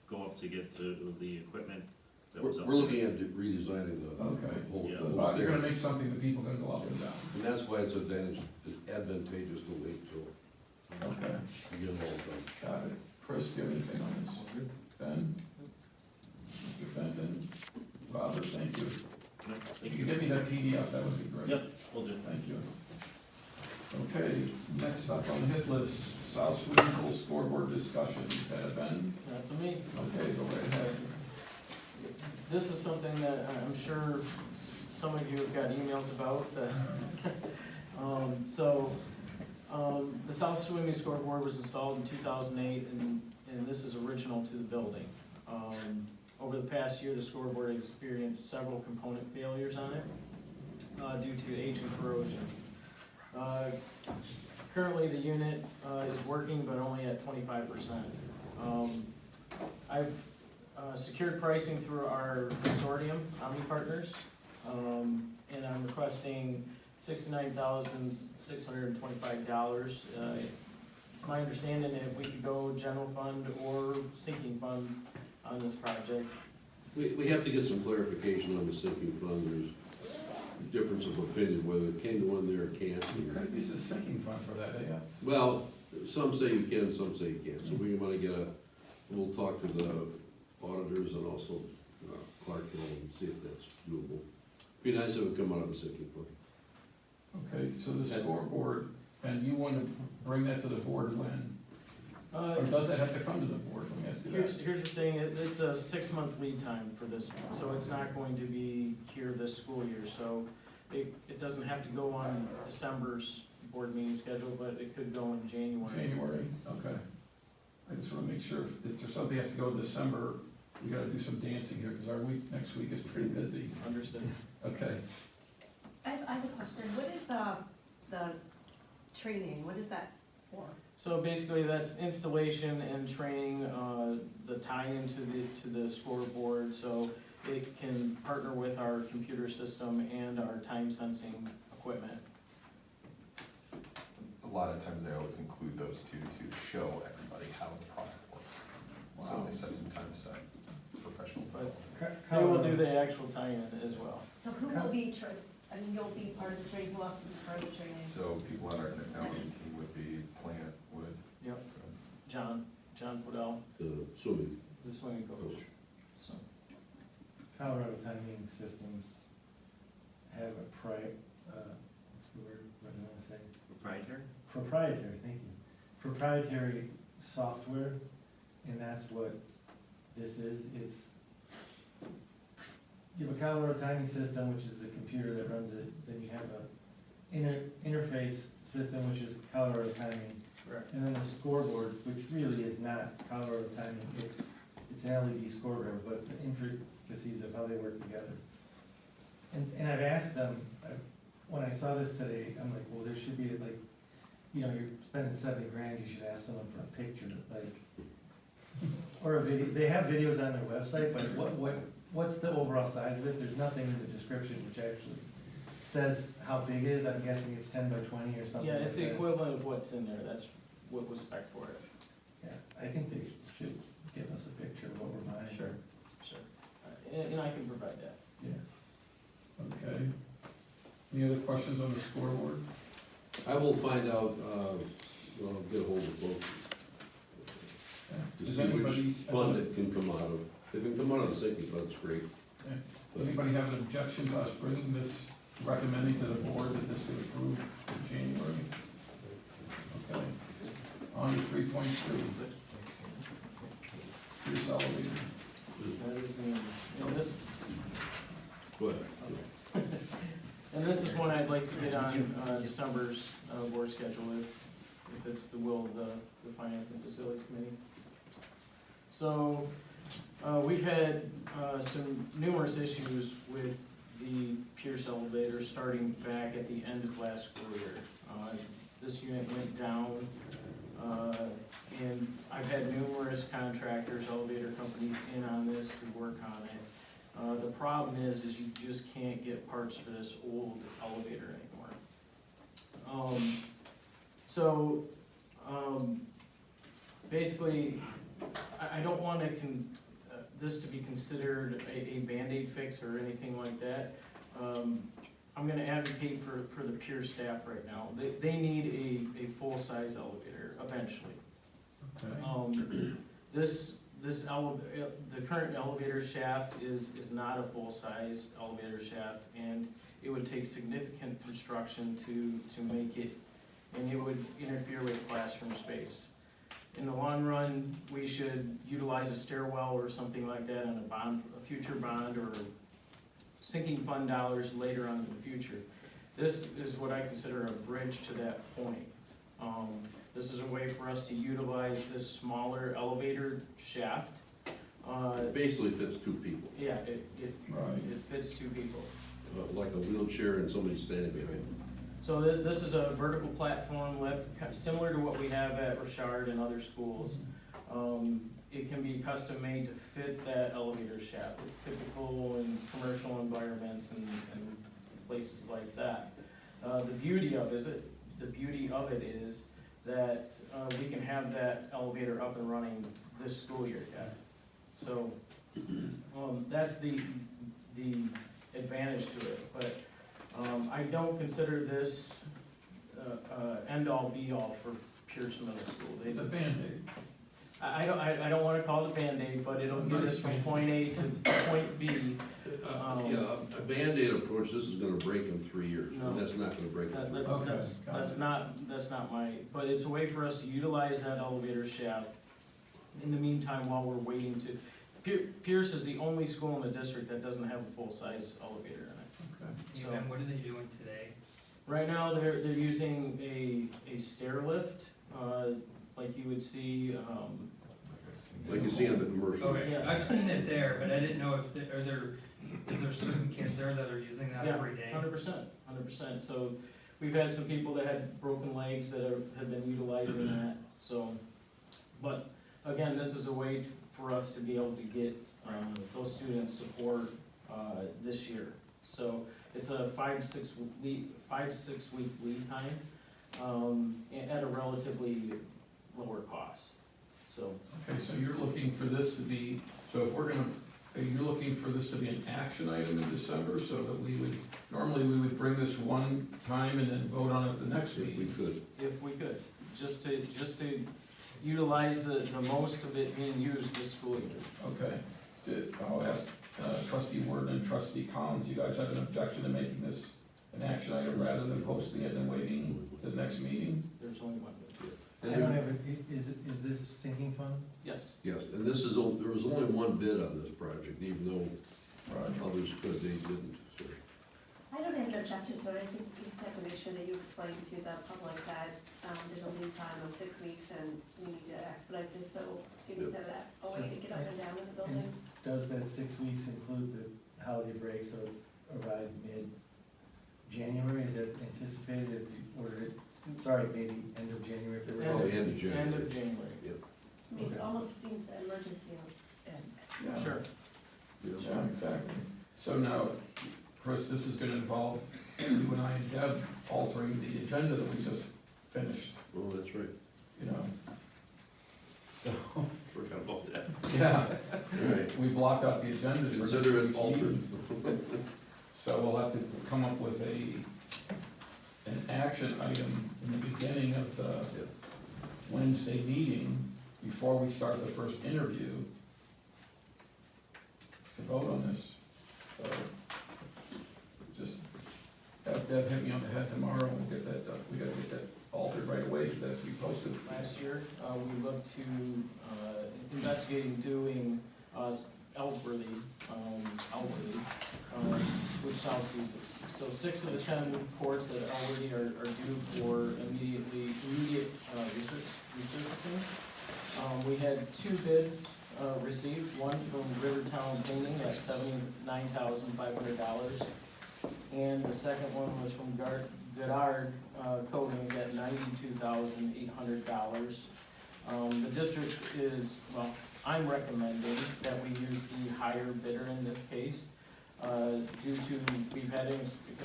go up to get to the equipment that was up We're there. looking at redesigning the Okay. whole, Yeah. the whole Well, you're gonna stairs. make something that people are gonna go up and down. And that's why it's advantageous to wait till Okay, you get them all done. got it. Chris, do you have anything on this? Ben? Mr. Fenton? Robert, thank you. Yep, If thank you you. could give me that PDF, that would be great. Yep, we'll do. Thank you. Okay, next up on the hit list, South Swimming Pool scoreboard discussion. Is that Ben? That's me. Okay, go right ahead. This is something that I'm sure some of you have got emails about. The South Swimming scoreboard was installed in 2008, and this is original to the building. Over the past year, the scoreboard has experienced several component failures on it due to age and corrosion. Currently, the unit is working, but only at 25%. I've secured pricing through our consortium, Omni Partners, and I'm requesting $69,625. It's my understanding that if we could go general fund or sinking fund on this project. We have to get some clarification on the sinking fund. There's difference of opinion whether it can go in there or can't. You could use a sinking fund for that, eh? That's- Well, some say you can, some say you can't. So we want to we'll talk to the auditors and also Clark Hill and see if that's doable. Be nice if it would come out of the sinking fund. Okay, so the scoreboard, and you want to bring that to the board when? Or does it have to come to the board? Let me ask you that. Here's the thing, it's a 6-month lead time for this one, so it's not going to be here this school year, so it doesn't have to go on December's board meeting schedule, but it could go in January. January, okay. I just want to make sure if there's something has to go in December, we gotta do some dancing here, because our next week is pretty busy. Understood. Okay, I have a question. What is the training? What is that for? So basically, that's installation and training, the tie-in to the scoreboard, so it can partner with our computer system and our time sensing equipment. A lot of times they always include those two to show everybody how the product works. So Wow. they set some time aside, professional. But they will do the actual tie-in as well. So who will be, I mean, you'll be part of the training, who else will be part of the training? So people on our technology team would be Plant, Wood. Yep. John Podell, Swimming the swimming coach. coach. So, Colorado Timing Systems have what's the word, what do I wanna say? Proprietary? Proprietary, thank you. Proprietary software, and that's what this is. You have a Colorado Timing System, which is the computer that runs it, then you have a interface system, which is Colorado Timing, correct. and then the scoreboard, which really is not Colorado Timing, it's an LED scoreboard, but the intricacies of how they work together. And I've asked them, when I saw this today, I'm like, well, there should be like, you're spending $70,000, you should ask someone for a picture, like, or a video. They have videos on their website, but what's the overall size of it? There's nothing in the description which actually says how big it is, I'm guessing it's 10 by 20 or something Yeah, like it's the that. equivalent of what's in there, that's what was spec for it. Yeah, I think they should give us a picture of what we're buying. Sure. And I can provide that. Yeah. Okay. Any other questions on the scoreboard? I will find out, well, get a hold of folks to Does see which anybody- fund it can come out of. If it can come out of the sinking fund, it's great. Anybody have an objection to us bringing this, recommending to the board that this get approved in January? Okay. On to 3.3. Pierce elevator. That is me. And this, Go ahead. and this is one I'd like to get on, December's, board schedule if it's the will of the Finance and Facilities Committee. So, we've had, some numerous issues with the Pierce elevator starting back at the end of last school year. This unit went down, and I've had numerous contractors, elevator companies in on this to work on it. The problem is you just can't get parts for this old elevator anymore. Basically, I don't want this to be considered a Band-Aid fix or anything like that. I'm gonna advocate for the Pierce staff right now. They need a full-size elevator eventually. Okay. The current elevator shaft is not a full-size elevator shaft, and it would take significant construction to make it, and it would interfere with classroom space. In the long run, we should utilize a stairwell or something like that on a future bond, or sinking fund dollars later on in the future. This is what I consider a bridge to that point. This is a way for us to utilize this smaller elevator shaft. It basically fits two people, Yeah, it Right. fits two people. like a wheelchair and somebody standing behind it. So this is a vertical platform lift, similar to what we have at Richard and other schools. It can be custom made to fit that elevator shaft. It's typical in commercial environments and places like that. The beauty of it is that we can have that elevator up and running this school year yet. So that's the advantage to it, but I don't consider this end-all be-all for Pierce Middle School. It's a Band-Aid. I don't wanna call it a Band-Aid, but it'll get us from point A to point B. Yeah, a Band-Aid approach, this is gonna break in 3 years, No. and that's not gonna break in 3 years. Okay, got That's not my, but it's a way for us to utilize that elevator shaft in the meantime while we're waiting to. Pierce is the only school in the district that doesn't have a full-size elevator in it. Okay. So- And what are they doing today? Right now, they're using a stair lift, like you would see, Like you see in the commercials. Okay, Yes. I've seen it there, but I didn't know if, is there certain kids there that are using that yeah, every day? 100%. So we've had some people that had broken legs that have been utilizing that, so. But again, this is a way for us to be able to get, those students support, this year. So it's a 5 to 6 week lead time, at a relatively lower cost, so. Okay, so you're looking for this to be, so if we're gonna, you're looking for this to be an action item in December, so that normally we would bring this one time and then vote on it the next If we meeting. could. If we could, just to utilize the most of it being used this school year. Okay, I'll ask trustee Warden and trustee Collins, you guys have an objection to making this an action item rather than posting it and waiting to the next meeting? There's only one. I don't have, is this sinking fund? Yes. Yes, and this is, there was only one bid on this project, even though others could, they didn't, so. I don't have an objection to it, I think you just have to make sure that you explain to the public that, there's a lead time of 6 weeks and we need to expedite this, so students have a way to get up and down in the buildings. Does that 6 weeks include the holiday break, so it's arrived mid-January, is that anticipated, or, maybe end of January? if they were- Oh, the end of January. End of January. I mean, it almost seems an emergency-esque. Yeah. Sure. Yeah, exactly. So now, Chris, this is gonna involve you and I and Deb altering the agenda that we just finished, Oh, that's right. you know. So, Forgot about that. yeah, All right. we blocked out the agenda for Consider it next week's altered. meetings. So we'll have to come up with an action item in the beginning of the Wednesday meeting before we start the first interview to vote on this. So just have Deb hit me on the head tomorrow and we'll get that done. We gotta get that altered right away because that's to be posted. Last year, we looked to, investigating doing, Ellsworthy, which South uses. So 6 of the 10 ports at Ellsworthy are due for immediate resurfacing. We had 2 bids, received, one from Rivertown Painting at $79,500. And the second one was from Goddard Coatings at $92,800. The district is, well, I'm recommending that we use the higher bidder in this case, due to, we've had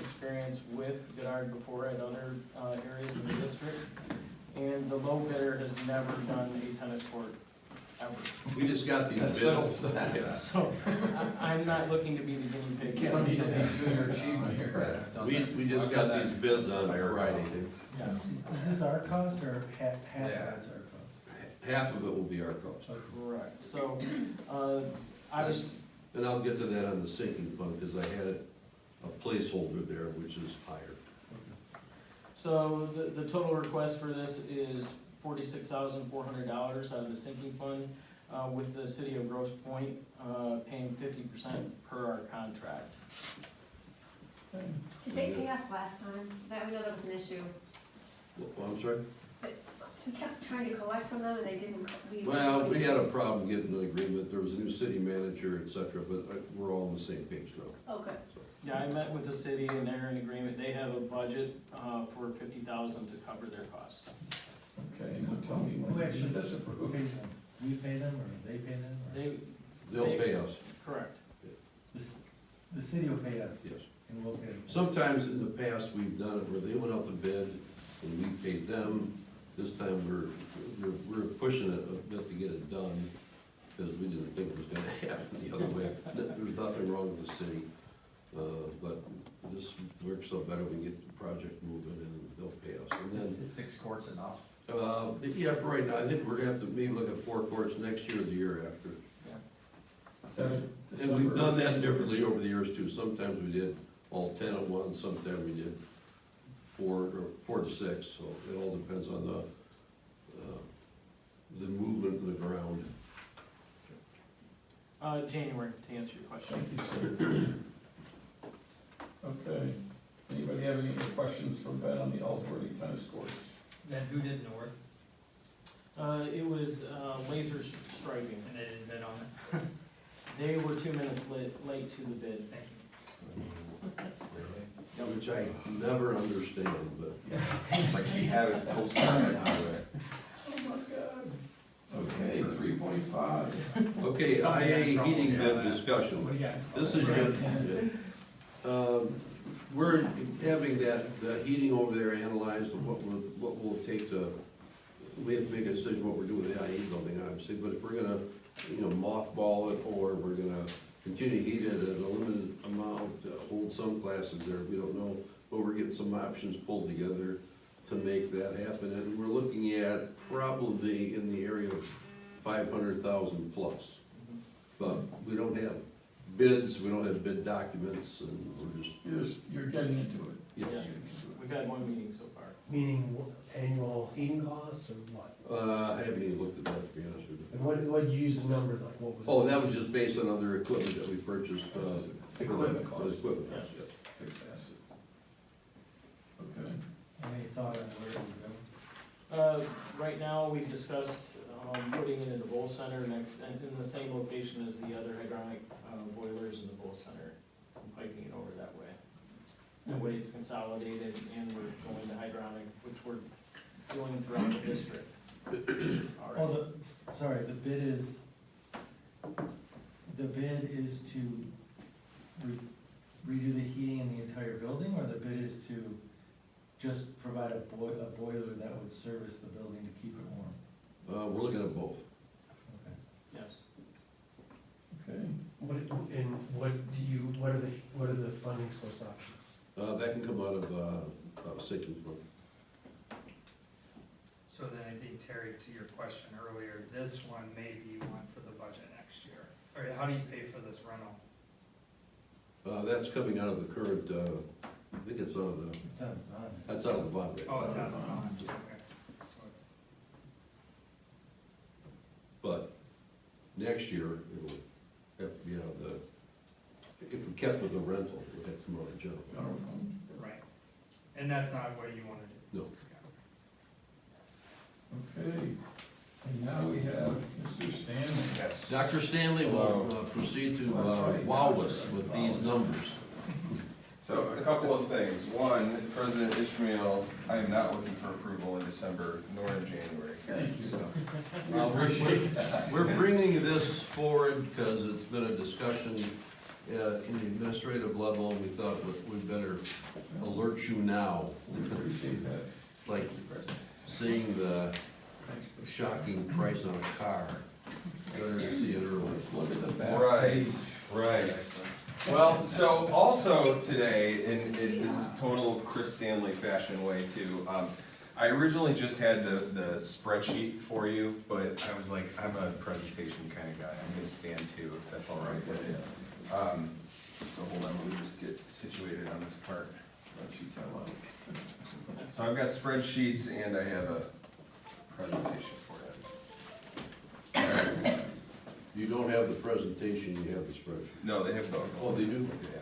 experience with Goddard before at other areas of the district, and the low bidder has never done a tennis court ever. We just got these That bids. settles that. Yeah. So, I'm not looking to be the guinea pig. You don't need to be junior achievement here. We just got these bids on Friday. Yes. Is this our cost or half that's our cost? Half of it will be our cost. Correct. So, I was, And I'll get to that on the sinking fund, because I had a placeholder there, which is higher. so the total request for this is $46,400 out of the sinking fund, with the city of Grosse Pointe, paying 50% per our contract. Did they pay us last time? That, we know that was an issue. Well, I'm sorry? We kept trying to collect from them and they didn't, Well, we had a problem getting an agreement. There was a new city manager, et cetera, but we're all on the same page now. Okay. Yeah, I met with the city and they're in agreement. They have a budget, for $50,000 to cover their costs. Okay, now tell me Who when you actually need this approved. pays them? We pay them or they pay them? or- They, They'll pay us, correct. The city will pay us yes. and we'll pay them. Sometimes in the past, we've done it where they went out to bid and we paid them. This time, we're pushing it a bit to get it done, because we didn't think it was gonna happen the other way. There's nothing wrong with the city, but this works so better, we get the project moving and they'll pay us. And then, Is 6 courts enough? yeah, for right now, I think we're gonna have to maybe look at 4 courts next year or the year after. And we've done that differently over the years too. Sometimes we did all 10 at once, sometimes we did 4 to 6, so it all depends on the movement of the ground. January, to answer your question. Thank you, sir. Okay, anybody have any questions for Ben on the Ellsworthy tennis courts? Then who did North, It was, laser striping. and they didn't bid on it? They were 2 minutes late to the bid. Thank you. Which I never understand, but. Like she had it posted everywhere. Oh my God. Okay, 3.5. Okay, IA heating bid discussion. What do you got? This is just, we're having the heating over there analyzed and what will it take to, we have to make a decision what we're doing with the IA building, obviously, but if we're gonna, mothball it, or we're gonna continue to heat it at a limited amount, hold some classes there, we don't know, but we're getting some options pulled together to make that happen, and we're looking at probably in the area of 500,000 plus. But we don't have bids, we don't have bid documents, and we're just, You're getting into it. yes. We've had 1 meeting so far. Meaning annual heating costs or what? I haven't even looked at that, to be honest with you. And what did you use the number, like what was it? Oh, that was just based on other equipment that we purchased, for the Equipment for the costs. equipment costs, yes. Fixed assets. Okay. Any thought on where to go? Right now, we've discussed, putting it in the bowl center next, and in the same location as the other hydronic, boilers in the bowl center, and piping it over that way. That way it's consolidated and we're going to hydronic, which we're doing throughout the district. Oh, sorry, the bid is to redo the heating in the entire building, or the bid is to just provide a boiler that would service the building to keep it warm? We're looking at both. Okay. Yes. Okay, what are the funding source options? That can come out of sinking fund. So then I think, Terry, to your question earlier, this one may be one for the budget next year. Or how do you pay for this rental? That's coming out of the current, I think it's out of the, It's on bond. that's out of the bond rate. Oh, it's out of the bond, okay. So it's, But next year, it will have to be out of the, if we kept with the rental, it would have to come out of general. general fund. right. And that's not what you wanna do? No. Okay, and now we have Mr. Stanley. Yes. Dr. Stanley will proceed to wow us with these numbers. So a couple of things. One, President Ishmael, I am not looking for approval in December nor in January. Thank you. So, We appreciate that. We're bringing this forward because it's been a discussion in the administrative level, and we thought we'd better alert you now. We appreciate that. It's like seeing the shocking price on a car. Better to see it early. Let's look at the back Right, page. right. Well, so also today, and this is a total Chris Stanley fashion way too, I originally just had the spreadsheet for you, but I was like, I'm a presentation kind of guy. I'm gonna stand too, if that's all right with you. So hold on, let me just get situated on this part. Spreadsheets I like. So I've got spreadsheets and I have a presentation for you. You don't have the presentation, you have the spreadsheet. No, they have both. Oh, they do? Yeah.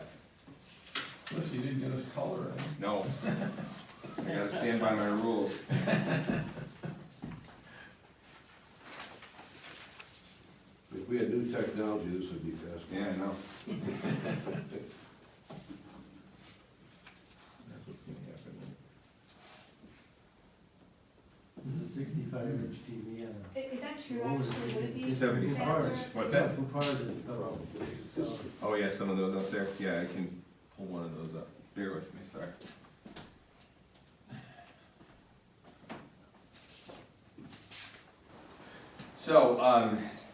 Unless you didn't get us color in. No. I gotta stand by my rules. If we had new technology, this would be faster. Yeah, I know. That's what's gonna happen. There's a 65-inch TV on Is that true, actually, would it be 75. faster? What's that? Who part is Probably. so. Oh, yeah, some of those up there? Yeah, I can pull one of those up. Bear with me, sorry. So,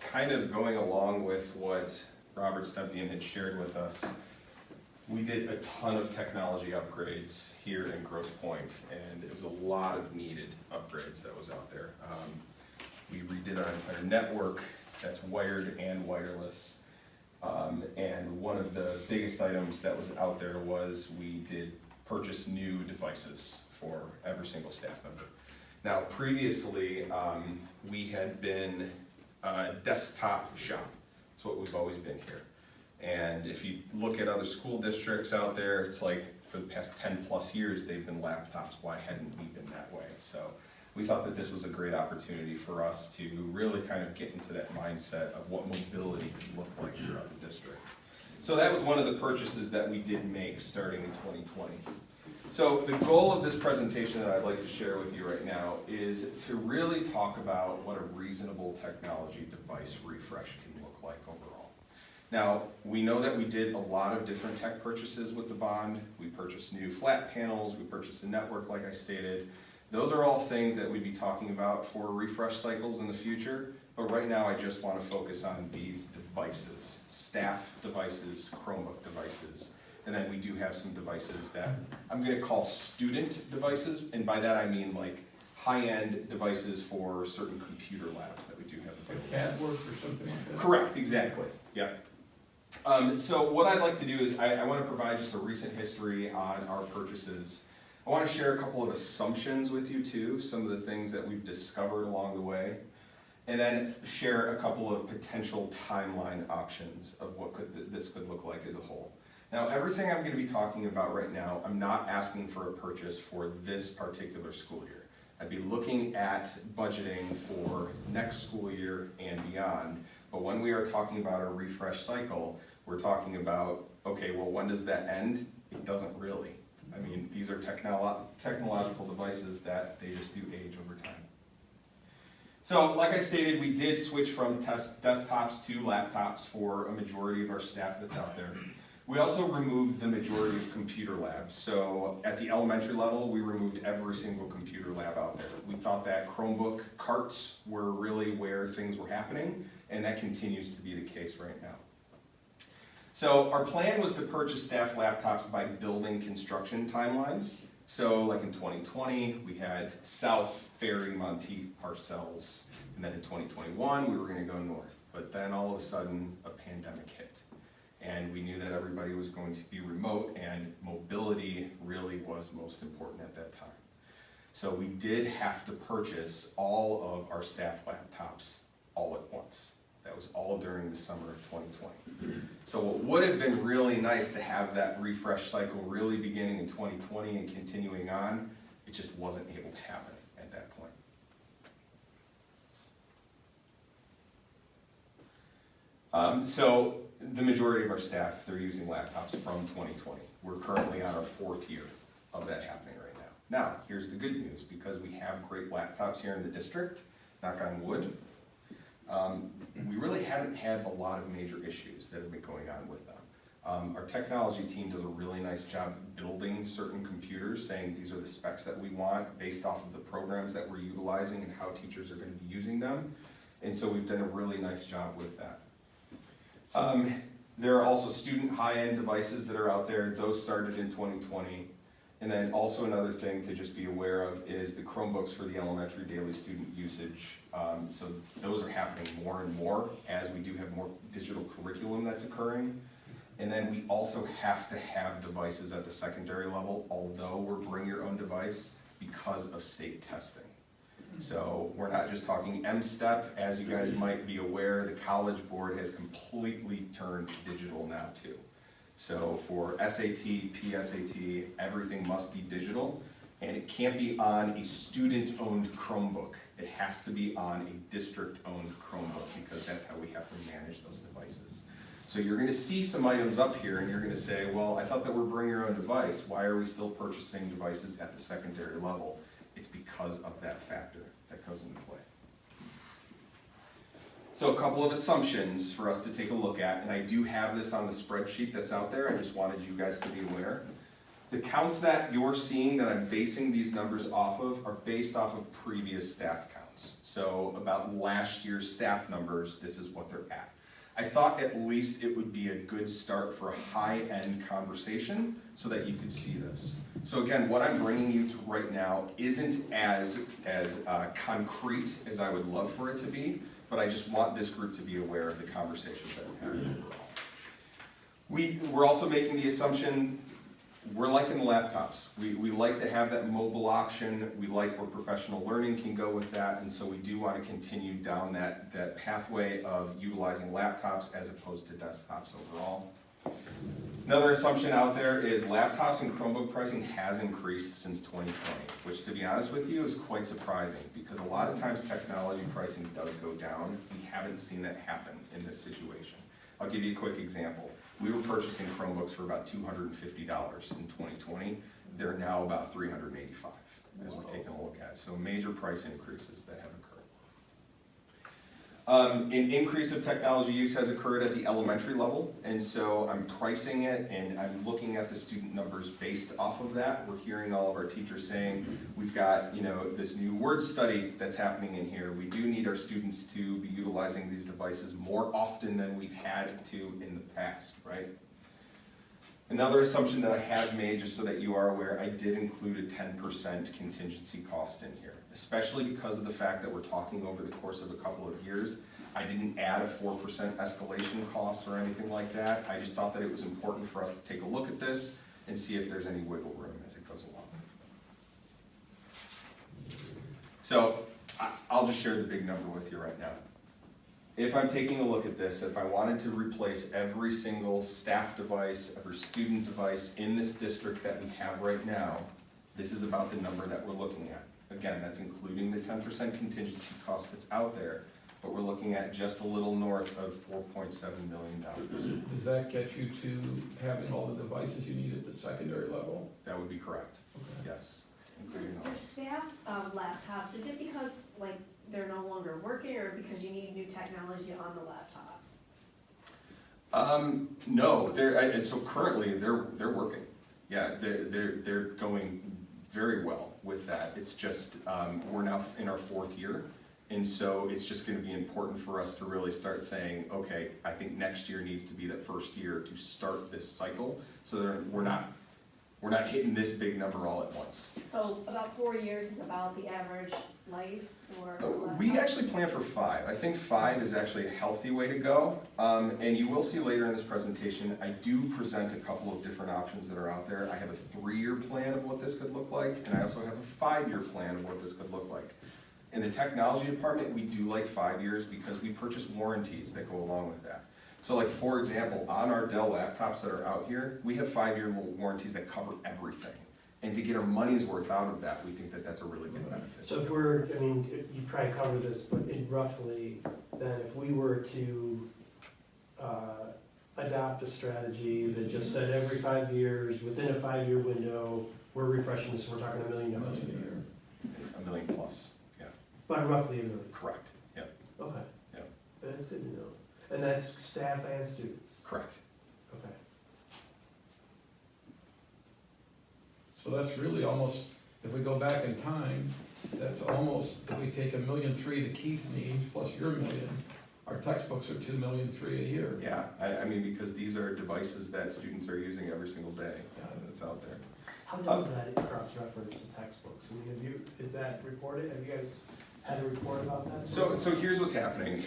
kind of going along with what Robert Stempien had shared with us, we did a ton of technology upgrades here in Grosse Pointe, and it was a lot of needed upgrades that was out there. We redid our entire network that's wired and wireless. And one of the biggest items that was out there was we did purchase new devices for every single staff member. Now, previously, we had been a desktop shop. That's what we've always been here. And if you look at other school districts out there, it's like for the past 10+ years, they've been laptops. Why hadn't we been that way? So we thought that this was a great opportunity for us to really kind of get into that mindset of what mobility could look like throughout the district. So that was one of the purchases that we did make starting in 2020. So the goal of this presentation that I'd like to share with you right now is to really talk about what a reasonable technology device refresh can look like overall. Now, we know that we did a lot of different tech purchases with the bond. We purchased new flat panels, we purchased a network like I stated. Those are all things that we'd be talking about for refresh cycles in the future, but right now I just want to focus on these devices, staff devices, Chromebook devices, and then we do have some devices that I'm going to call student devices, and by that I mean like high-end devices for certain computer labs that we do have available. CAD work or something like that? Correct, exactly, yeah. So what I'd like to do is I want to provide just a recent history on our purchases. I want to share a couple of assumptions with you too, some of the things that we've discovered along the way, and then share a couple of potential timeline options of what this could look like as a whole. Now, everything I'm going to be talking about right now, I'm not asking for a purchase for this particular school year. I'd be looking at budgeting for next school year and beyond. But when we are talking about a refresh cycle, we're talking about, okay, well, when does that end? It doesn't really. I mean, these are technological devices that they just do age over time. So, like I stated, we did switch from desktops to laptops for a majority of our staff that's out there. We also removed the majority of computer labs. So at the elementary level, we removed every single computer lab out there. We thought that Chromebook carts were really where things were happening, and that continues to be the case right now. So our plan was to purchase staff laptops by building construction timelines. So like in 2020, we had South, Ferry, Monteith, Parcells, and then in 2021, we were gonna go north. But then all of a sudden, a pandemic hit. And we knew that everybody was going to be remote, and mobility really was most important at that time. So we did have to purchase all of our staff laptops all at once. That was all during the summer of 2020. So what would have been really nice to have that refresh cycle really beginning in 2020 and continuing on, it just wasn't able to happen at that point. So the majority of our staff, they're using laptops from 2020. We're currently on our 4th year of that happening right now. Now, here's the good news, because we have great laptops here in the district, knock on wood, we really haven't had a lot of major issues that have been going on with them. Our technology team does a really nice job building certain computers, saying these are the specs that we want based off of the programs that we're utilizing and how teachers are going to be using them. And so we've done a really nice job with that. There are also student high-end devices that are out there. Those started in 2020. And then also another thing to just be aware of is the Chromebooks for the elementary daily student usage. So those are happening more and more as we do have more digital curriculum that's occurring. And then we also have to have devices at the secondary level, although we're bring your own device, because of state testing. So we're not just talking M-STEP. As you guys might be aware, the College Board has completely turned digital now too. So for SAT, PSAT, everything must be digital, and it can't be on a student-owned Chromebook. It has to be on a district-owned Chromebook, because that's how we have to manage those devices. So you're gonna see some items up here, and you're gonna say, well, I thought that we're bring your own device. Why are we still purchasing devices at the secondary level? It's because of that factor that goes into play. So a couple of assumptions for us to take a look at, and I do have this on the spreadsheet that's out there. I just wanted you guys to be aware. The counts that you're seeing that I'm basing these numbers off of are based off of previous staff counts. So about last year's staff numbers, this is what they're at. I thought at least it would be a good start for a high-end conversation so that you could see this. So again, what I'm bringing you to right now isn't as concrete as I would love for it to be, but I just want this group to be aware of the conversations that we're having overall. We're also making the assumption, we're liking the laptops. We like to have that mobile option. We like where professional learning can go with that, and so we do want to continue down that pathway of utilizing laptops as opposed to desktops overall. Another assumption out there is laptops and Chromebook pricing has increased since 2020, which to be honest with you is quite surprising, because a lot of times technology pricing does go down. We haven't seen that happen in this situation. I'll give you a quick example. We were purchasing Chromebooks for about $250 in 2020. They're now about $385 as we're taking a look at. So major price increases that have occurred. An increase of technology use has occurred at the elementary level, and so I'm pricing it and I'm looking at the student numbers based off of that. We're hearing all of our teachers saying, we've got this new word study that's happening in here. We do need our students to be utilizing these devices more often than we've had to in the past, right? Another assumption that I have made, just so that you are aware, I did include a 10% contingency cost in here, especially because of the fact that we're talking over the course of a couple of years. I didn't add a 4% escalation cost or anything like that. I just thought that it was important for us to take a look at this and see if there's any wiggle room as it goes along. So I'll just share the big number with you right now. If I'm taking a look at this, if I wanted to replace every single staff device, every student device in this district that we have right now, this is about the number that we're looking at. Again, that's including the 10% contingency cost that's out there, but we're looking at just a little north of $4.7 million. Does that get you to having all the devices you need at the secondary level? That would be correct, Okay. yes. Including For those. staff laptops, is it because they're no longer working, or because you need new technology on the laptops? No, and so currently, they're working. Yeah, they're going very well with that. It's just, we're now in our 4th year, and so it's just gonna be important for us to really start saying, okay, I think next year needs to be that first year to start this cycle, so that we're not hitting this big number all at once. So about 4 years is about the average life for? We actually plan for 5. I think 5 is actually a healthy way to go. And you will see later in this presentation, I do present a couple of different options that are out there. I have a 3-year plan of what this could look like, and I also have a 5-year plan of what this could look like. In the technology department, we do like 5 years because we purchase warranties that go along with that. So like, for example, on our Dell laptops that are out here, we have 5-year warranties that cover everything. And to get our money's worth out of that, we think that that's a really good benefit. So if we're, I mean, you probably cover this, but in roughly, then if we were to adopt a strategy that just said every 5 years, within a 5-year window, we're refreshing this, we're talking $1 million a year. $1 million plus, yeah. But roughly $1 million. Correct, yep. Okay. Yep. That's good to know. And that's staff and students? Correct. Okay. So that's really almost, if we go back in time, that's almost, if we take $1.3 million that Keith needs, plus your $1 million, our textbooks are $2.3 million a year. Yeah, I mean, because these are devices that students are using every single day that's out there. How does that cross-reference to textbooks? I mean, is that reported? Have you guys had a report about that? So here's what's happening.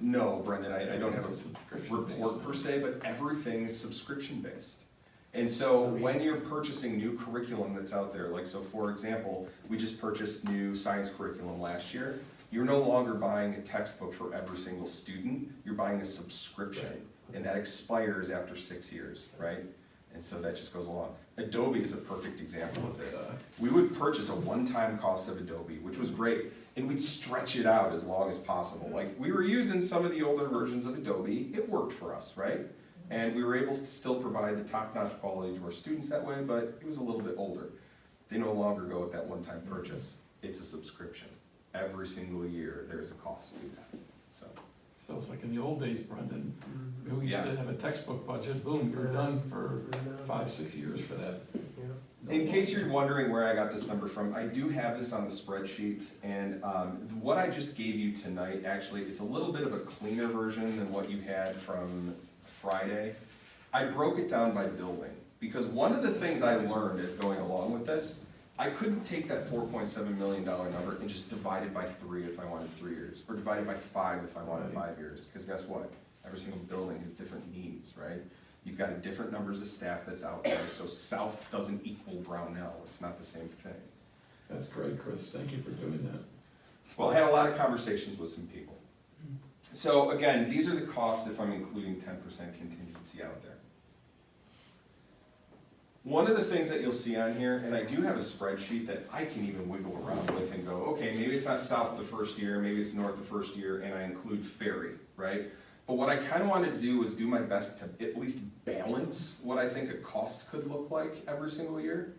No, Brendan, I don't have a report per se, but everything is subscription-based. And so when you're purchasing new curriculum that's out there, like, so for example, we just purchased new science curriculum last year, you're no longer buying a textbook for every single student, you're buying a subscription, and that expires after 6 years, right? And so that just goes along. Adobe is a perfect example of this. We would purchase a one-time cost of Adobe, which was great, and we'd stretch it out as long as possible. Like, we were using some of the older versions of Adobe, it worked for us, right? And we were able to still provide the top-notch quality to our students that way, but it was a little bit older. They no longer go with that one-time purchase. It's a subscription. Every single year, there's a cost to that, so. So it's like in the old days, Brendan, we used Yeah. to have a textbook budget, boom, you're done for 5-6 years for that. In case you're wondering where I got this number from, I do have this on the spreadsheet, and what I just gave you tonight, actually, it's a little bit of a cleaner version than what you had from Friday. I broke it down by building, because one of the things I learned as going along with this, I couldn't take that $4.7 million number and just divide it by 3 if I wanted 3 years, or divide it by 5 if I wanted 5 years, because guess what? Every single building has different needs, right? You've got a different numbers of staff that's out there, so South doesn't equal Brownell, it's not the same thing. That's great, Chris, thank you for doing that. Well, I had a lot of conversations with some people. So again, these are the costs if I'm including 10% contingency out there. One of the things that you'll see on here, and I do have a spreadsheet that I can even wiggle around with and go, okay, maybe it's not South the first year, maybe it's North the first year, and I include Ferry, right? But what I kind of wanted to do was do my best to at least balance what I think a cost could look like every single year.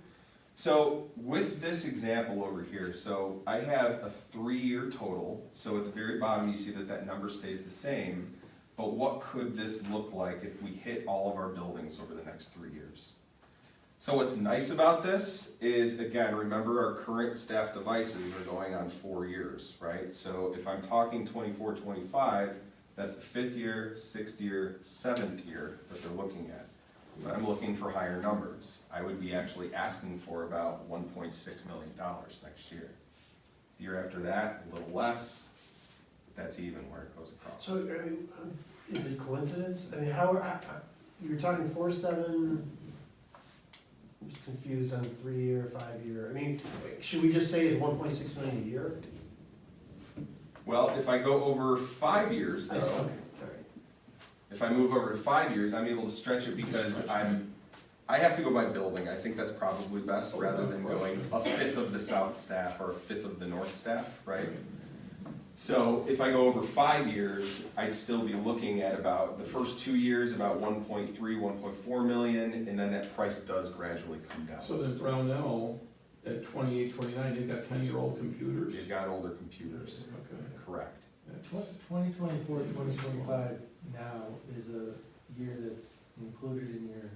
So with this example over here, so I have a 3-year total, so at the very bottom you see that that number stays the same, but what could this look like if we hit all of our buildings over the next 3 years? So what's nice about this is, again, remember our current staff devices are going on 4 years, right? So if I'm talking 24, 25, that's the 5th year, 6th year, 7th year that they're looking at. But I'm looking for higher numbers. I would be actually asking for about $1.6 million next year. The year after that, a little less, but that's even where it goes across. So, is it coincidence? I mean, you were talking 4-7, I'm just confused on 3-year, 5-year. I mean, should we just say it's 1.6 million a year? Well, if I go over 5 years though, Okay, all right. if I move over to 5 years, I'm able to stretch it because I have to go by building. I think that's probably best rather than going a 5th of the South staff or a 5th of the North staff, right? So if I go over 5 years, I'd still be looking at about the first 2 years, about 1.3, 1.4 million, and then that price does gradually come down. So then Brownell, at 28, 29, they've got 10-year-old computers? They've got older computers, Okay. correct. That's, 2024, 2025 now is year that's included in your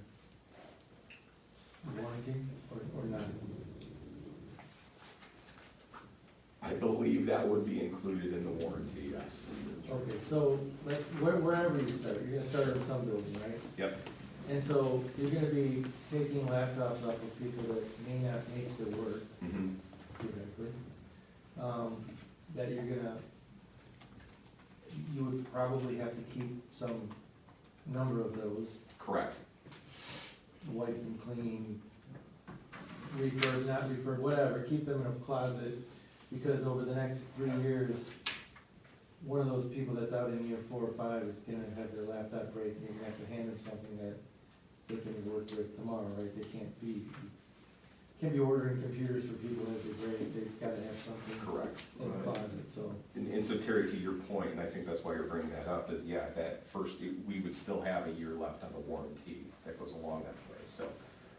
warranty or not? I believe that would be included in the warranty, yes. Okay, so like wherever you start, you're gonna start in some building, right? Yep. And so you're gonna be taking laptops off of people that may still work, Mhm. theoretically. That you would probably have to keep some number of those, Correct. wipe and clean, refurb, not refurb, whatever, keep them in a closet, because over the next 3 years, one of those people that's out in year 4 or 5 is gonna have their laptop break, and you're gonna have to hand them something that they can work with tomorrow, right? They can't be ordering computers for people as they break, they've gotta have something Correct. in the closet, so. And so Terry, to your point, and I think that's why you're bringing that up, is yeah, that first, we would still have a year left on the warranty that goes along that way. So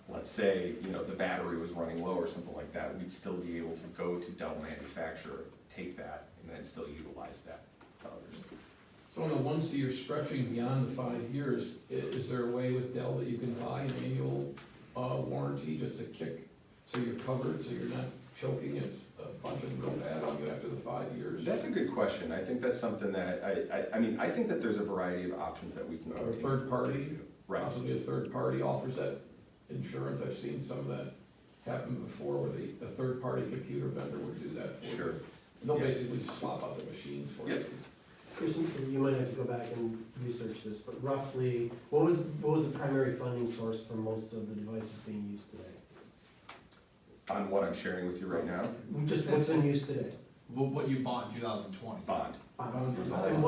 let's say, you know, the battery was running low or something like that, we'd still be able to go to Dell manufacturer, take that, and then still utilize that to others. So on the ones that you're stretching beyond the 5 years, is there a way with Dell that you can buy an annual warranty just to kick, so you're covered, so you're not choking if a bunch of them go bad on you after the 5 years? That's a good question. I think that's something that, I mean, I think that there's a variety of options that we can Or a continue third party? to. Right. Possibly a third party offers that insurance. I've seen some of that happen before where a third party computer vendor would do that for you. Sure. And they'll basically swap out the machines for you. Yep. Chris, you might have to go back and research this, but roughly, what was the primary funding source for most of the devices being used today? On what I'm sharing with you right now, Just what's in use today? What you bought in 2020. bond. And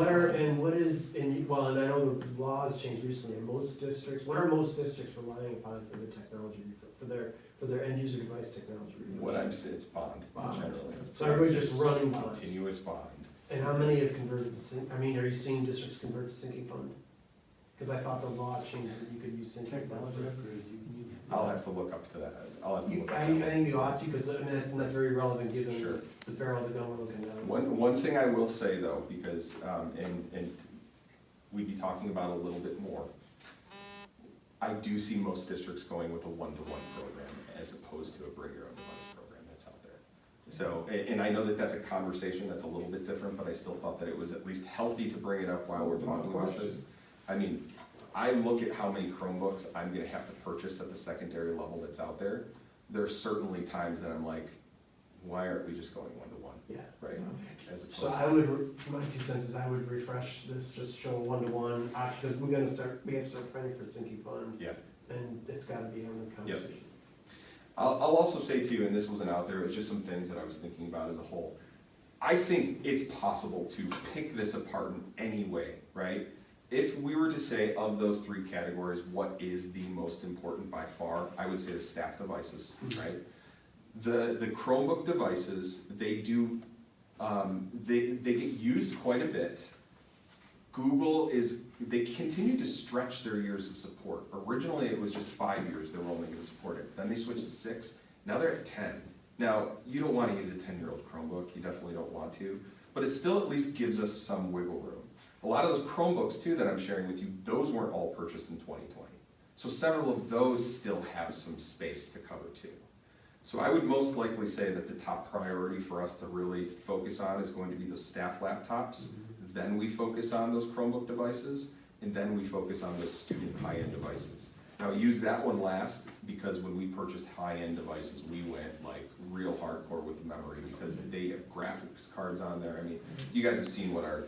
well, and I know the laws changed recently, what are most districts relying upon for their technology, for their end user device technology? What I'm saying, it's bond, generally. So everybody's just running bonds? Continuous bond. And how many have converted to are you seeing districts convert to sinking fund? Because I thought the law changed that you could use sinking fund. Technology upgrades, you can use it. I'll have to look up to that. I'll have to look I up to that. think you ought to, because I mean, it's not very relevant given Sure. the barrel of the gun we're looking at. One thing I will say though, because, and we'd be talking about a little bit more. I do see most districts going with a one-to-one program as opposed to a bring your own device program that's out there. So, and I know that that's a conversation that's a little bit different, but I still thought that it was at least healthy to bring it up while we're talking about this. I mean, I look at how many Chromebooks I'm gonna have to purchase at the secondary level that's out there. There are certainly times that I'm like, why aren't we just going one-to-one, Yeah. right? As So opposed I to, would, my 2 cents is I would refresh this, just show one-to-one, because we have to start planning for the sinking fund, yeah. and it's gotta be on the conversation. I'll also say too, and this wasn't out there, it's just some things that I was thinking about as a whole. I think it's possible to pick this apart in any way, right? If we were to say of those 3 categories, what is the most important by far, I would say the staff devices, right? The Chromebook devices, they do, they get used quite a bit. Google they continue to stretch their years of support. Originally, it was just 5 years they were only gonna support it. Then they switched to 6, now they're at 10. Now, you don't wanna use a 10-year-old Chromebook, you definitely don't want to, but it still at least gives us some wiggle room. A lot of those Chromebooks too that I'm sharing with you, those weren't all purchased in 2020. So several of those still have some space to cover too. So I would most likely say that the top priority for us to really focus on is going to be those staff laptops. Then we focus on those Chromebook devices, and then we focus on those student high-end devices. Now, I use that one last because when we purchased high-end devices, we went like real hardcore with the memory because they have graphics cards on there. I mean, you guys have seen what our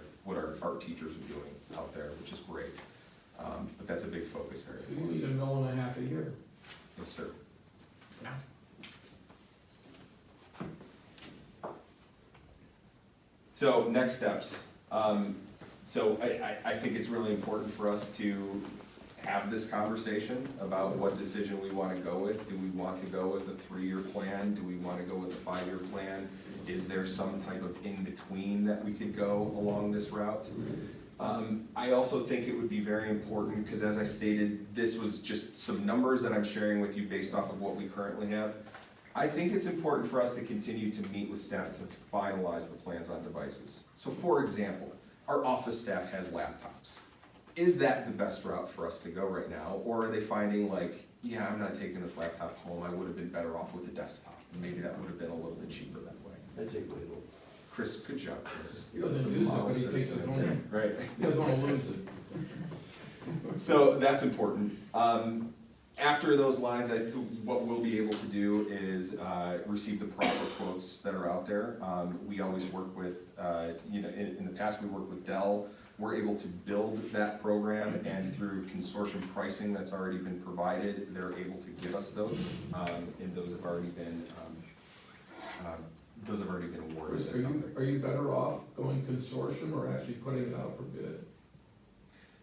art teachers are doing out there, which is great. But that's a big focus area. So you use $1.5 million a year. Yes, sir. So next steps. So I think it's really important for us to have this conversation about what decision we want to go with. Do we want to go with a 3-year plan? Do we want to go with a 5-year plan? Is there some type of in-between that we could go along this route? I also think it would be very important, because as I stated, this was just some numbers that I'm sharing with you based off of what we currently have. I think it's important for us to continue to meet with staff to finalize the plans on devices. So for example, our office staff has laptops. is that the best route for us to go right now? Or are they finding like, yeah, I'm not taking this laptop home, I would have been better off with a desktop, and maybe that would have been a little bit cheaper that way. I take my note. Chris, good job, Chris. He doesn't use it, but he takes it home. Right. He doesn't wanna lose it. So that's important. After those lines, what we'll be able to do is receive the proper quotes that are out there. We always work with, in the past, we worked with Dell. We're able to build that program, and through consortium pricing that's already been provided, they're able to give us those, and those have already been awarded. Chris, are you better off going consortium or actually putting it out for bid?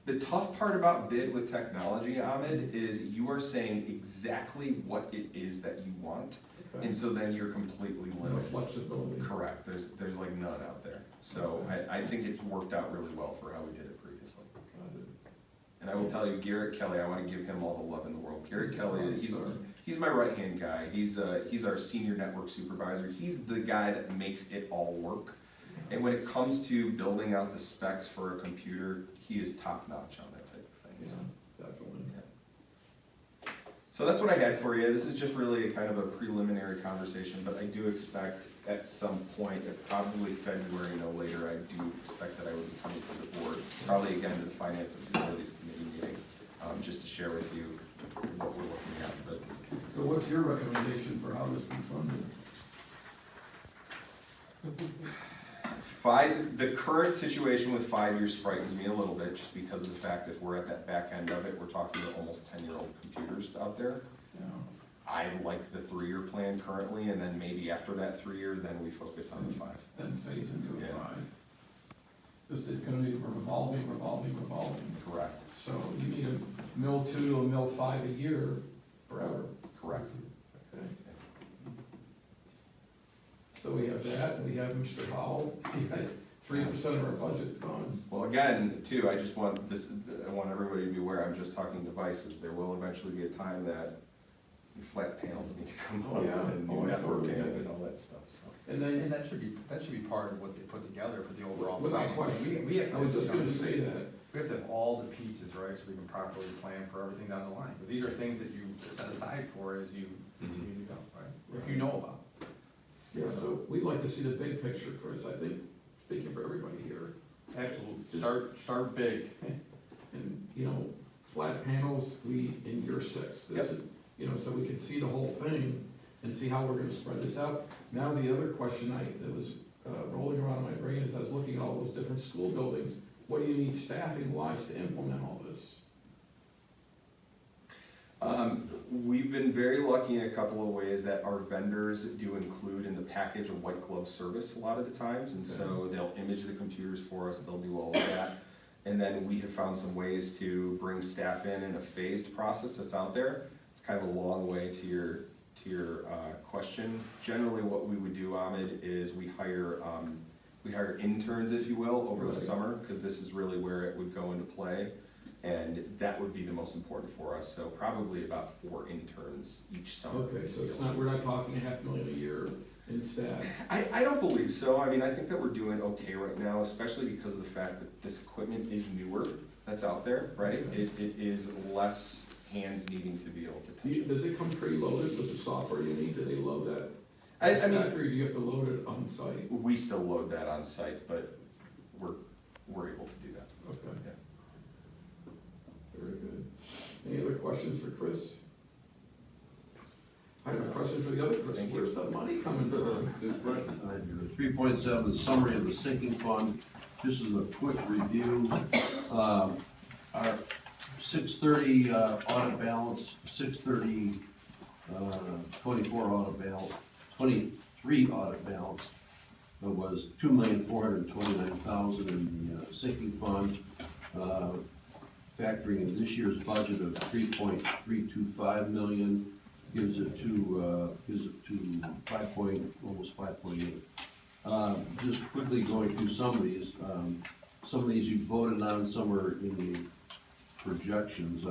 The tough part about bid with technology, Ahmed, is you are saying exactly what it is that you want, Okay. and so then you're completely No limited. flexibility. Correct, there's like none out there. So I think it's worked out really well for how we did it previously. Got it. And I will tell you, Garrett Kelly, I want to give him all the love in the world. Garrett He's a Kelly, rock star. he's my right-hand guy. He's our senior network supervisor. He's the guy that makes it all work. And when it comes to building out the specs for a computer, he is top-notch on that type of thing. Yeah, So. definitely. So that's what I had for you. This is just really a kind of a preliminary conversation, but I do expect at some point, probably February, no later, I do expect that I would be coming to the board, probably again to the Finance and Facilities Committee meeting, just to share with you what we're looking at. But So what's your recommendation for how this be funded? the current situation with 5 years frightens me a little bit, just because of the fact if we're at that back end of it, we're talking about almost 10-year-old computers out there. Yeah. I like the 3-year plan currently, and then maybe after that 3-year, then we focus on the 5. Then phase into a Yeah. 5. This is gonna be revolving. Correct. So you need a mill 2 to a mill 5 a year forever. Correct. Okay. So we have that, and we have Mr. Howell, he has 3% of our budget gone. Well, again, too, I just want this, I want everybody to be aware, I'm just talking devices. There will eventually be a time that flat panels need to come Oh, up, yeah. and Oh, new absolutely. networking and all that stuff, so. And then, And that should be part of what they put together for the overall without planning. question, We have I to, was just gonna say that. we have to have all the pieces, right, so we can properly plan for everything down the line. Because these are things that you set aside for as you continue to go, right? If you know about. Yeah, so we'd like to see the big picture, Chris, I think, speaking for everybody here. Absolutely. Start big. And, flat panels, in year 6. This is, so we can see the whole thing and see how we're gonna spread this out. Now, the other question that was rolling around in my brain as I was looking at all those different school buildings, what do you need staffing wise to implement all this? We've been very lucky in a couple of ways that our vendors do include in the package a white glove service a lot of the times, and so they'll image the computers for us, they'll do all of that. And then we have found some ways to bring staff in a phased process that's out there. It's kind of a long way to your question. Generally, what we would do, Ahmed, is we hire interns, if you will, over the summer, because this is really where it would go into play. And that would be the most important for us, so probably about 4 interns each summer. Okay, so we're not talking $500,000 a year in staff. I don't believe so. I mean, I think that we're doing okay right now, especially because of the fact that this equipment is newer that's out there, right? It is less hands needing to be able to touch it. Does it come preloaded with the software you need? Do they load that? I mean, Factory, or do you have to load it on site? we still load that on site, but we're able to do that. Okay. Yeah. Very good. Any other questions for Chris? I have a question for the other Chris. Thank you. Where's the money coming from? Good question. 3.7, summary of the sinking fund. This is a quick review. Our 6/30 audit balance, 6/30 24 audit balance, 23 audit balance was $2,429,000 in the sinking fund. Factoring in this year's budget of $3.325 million gives it to almost 5.8. Just quickly going through some of these you voted on, some are in the projections.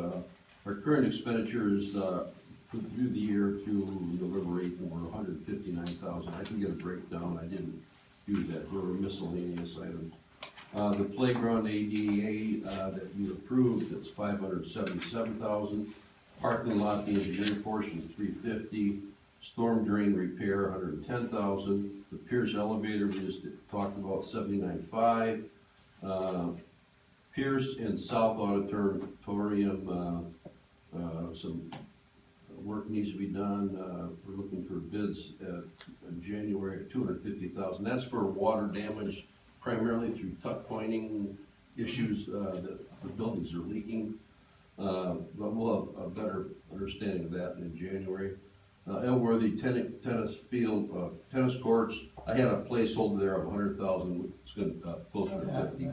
Our current expenditures through the year through November 8th were $159,000. I can get a breakdown. I didn't do that. There were miscellaneous items. The playground ADA, that you approved, that's $577,000. Parking lot, the engineering portion is $350,000. Storm drain repair, $110,000. The Pierce elevator, we just talked about, $79,500. Pierce and South Auditorium, some work needs to be done. We're looking for bids in January of $250,000. That's for water damage, primarily through tuck pointing issues, that the buildings are leaking. But we'll have a better understanding of that in January. Elworthy tennis field, tennis courts, I had a placeholder there of 100,000, it's gonna, closer to 50.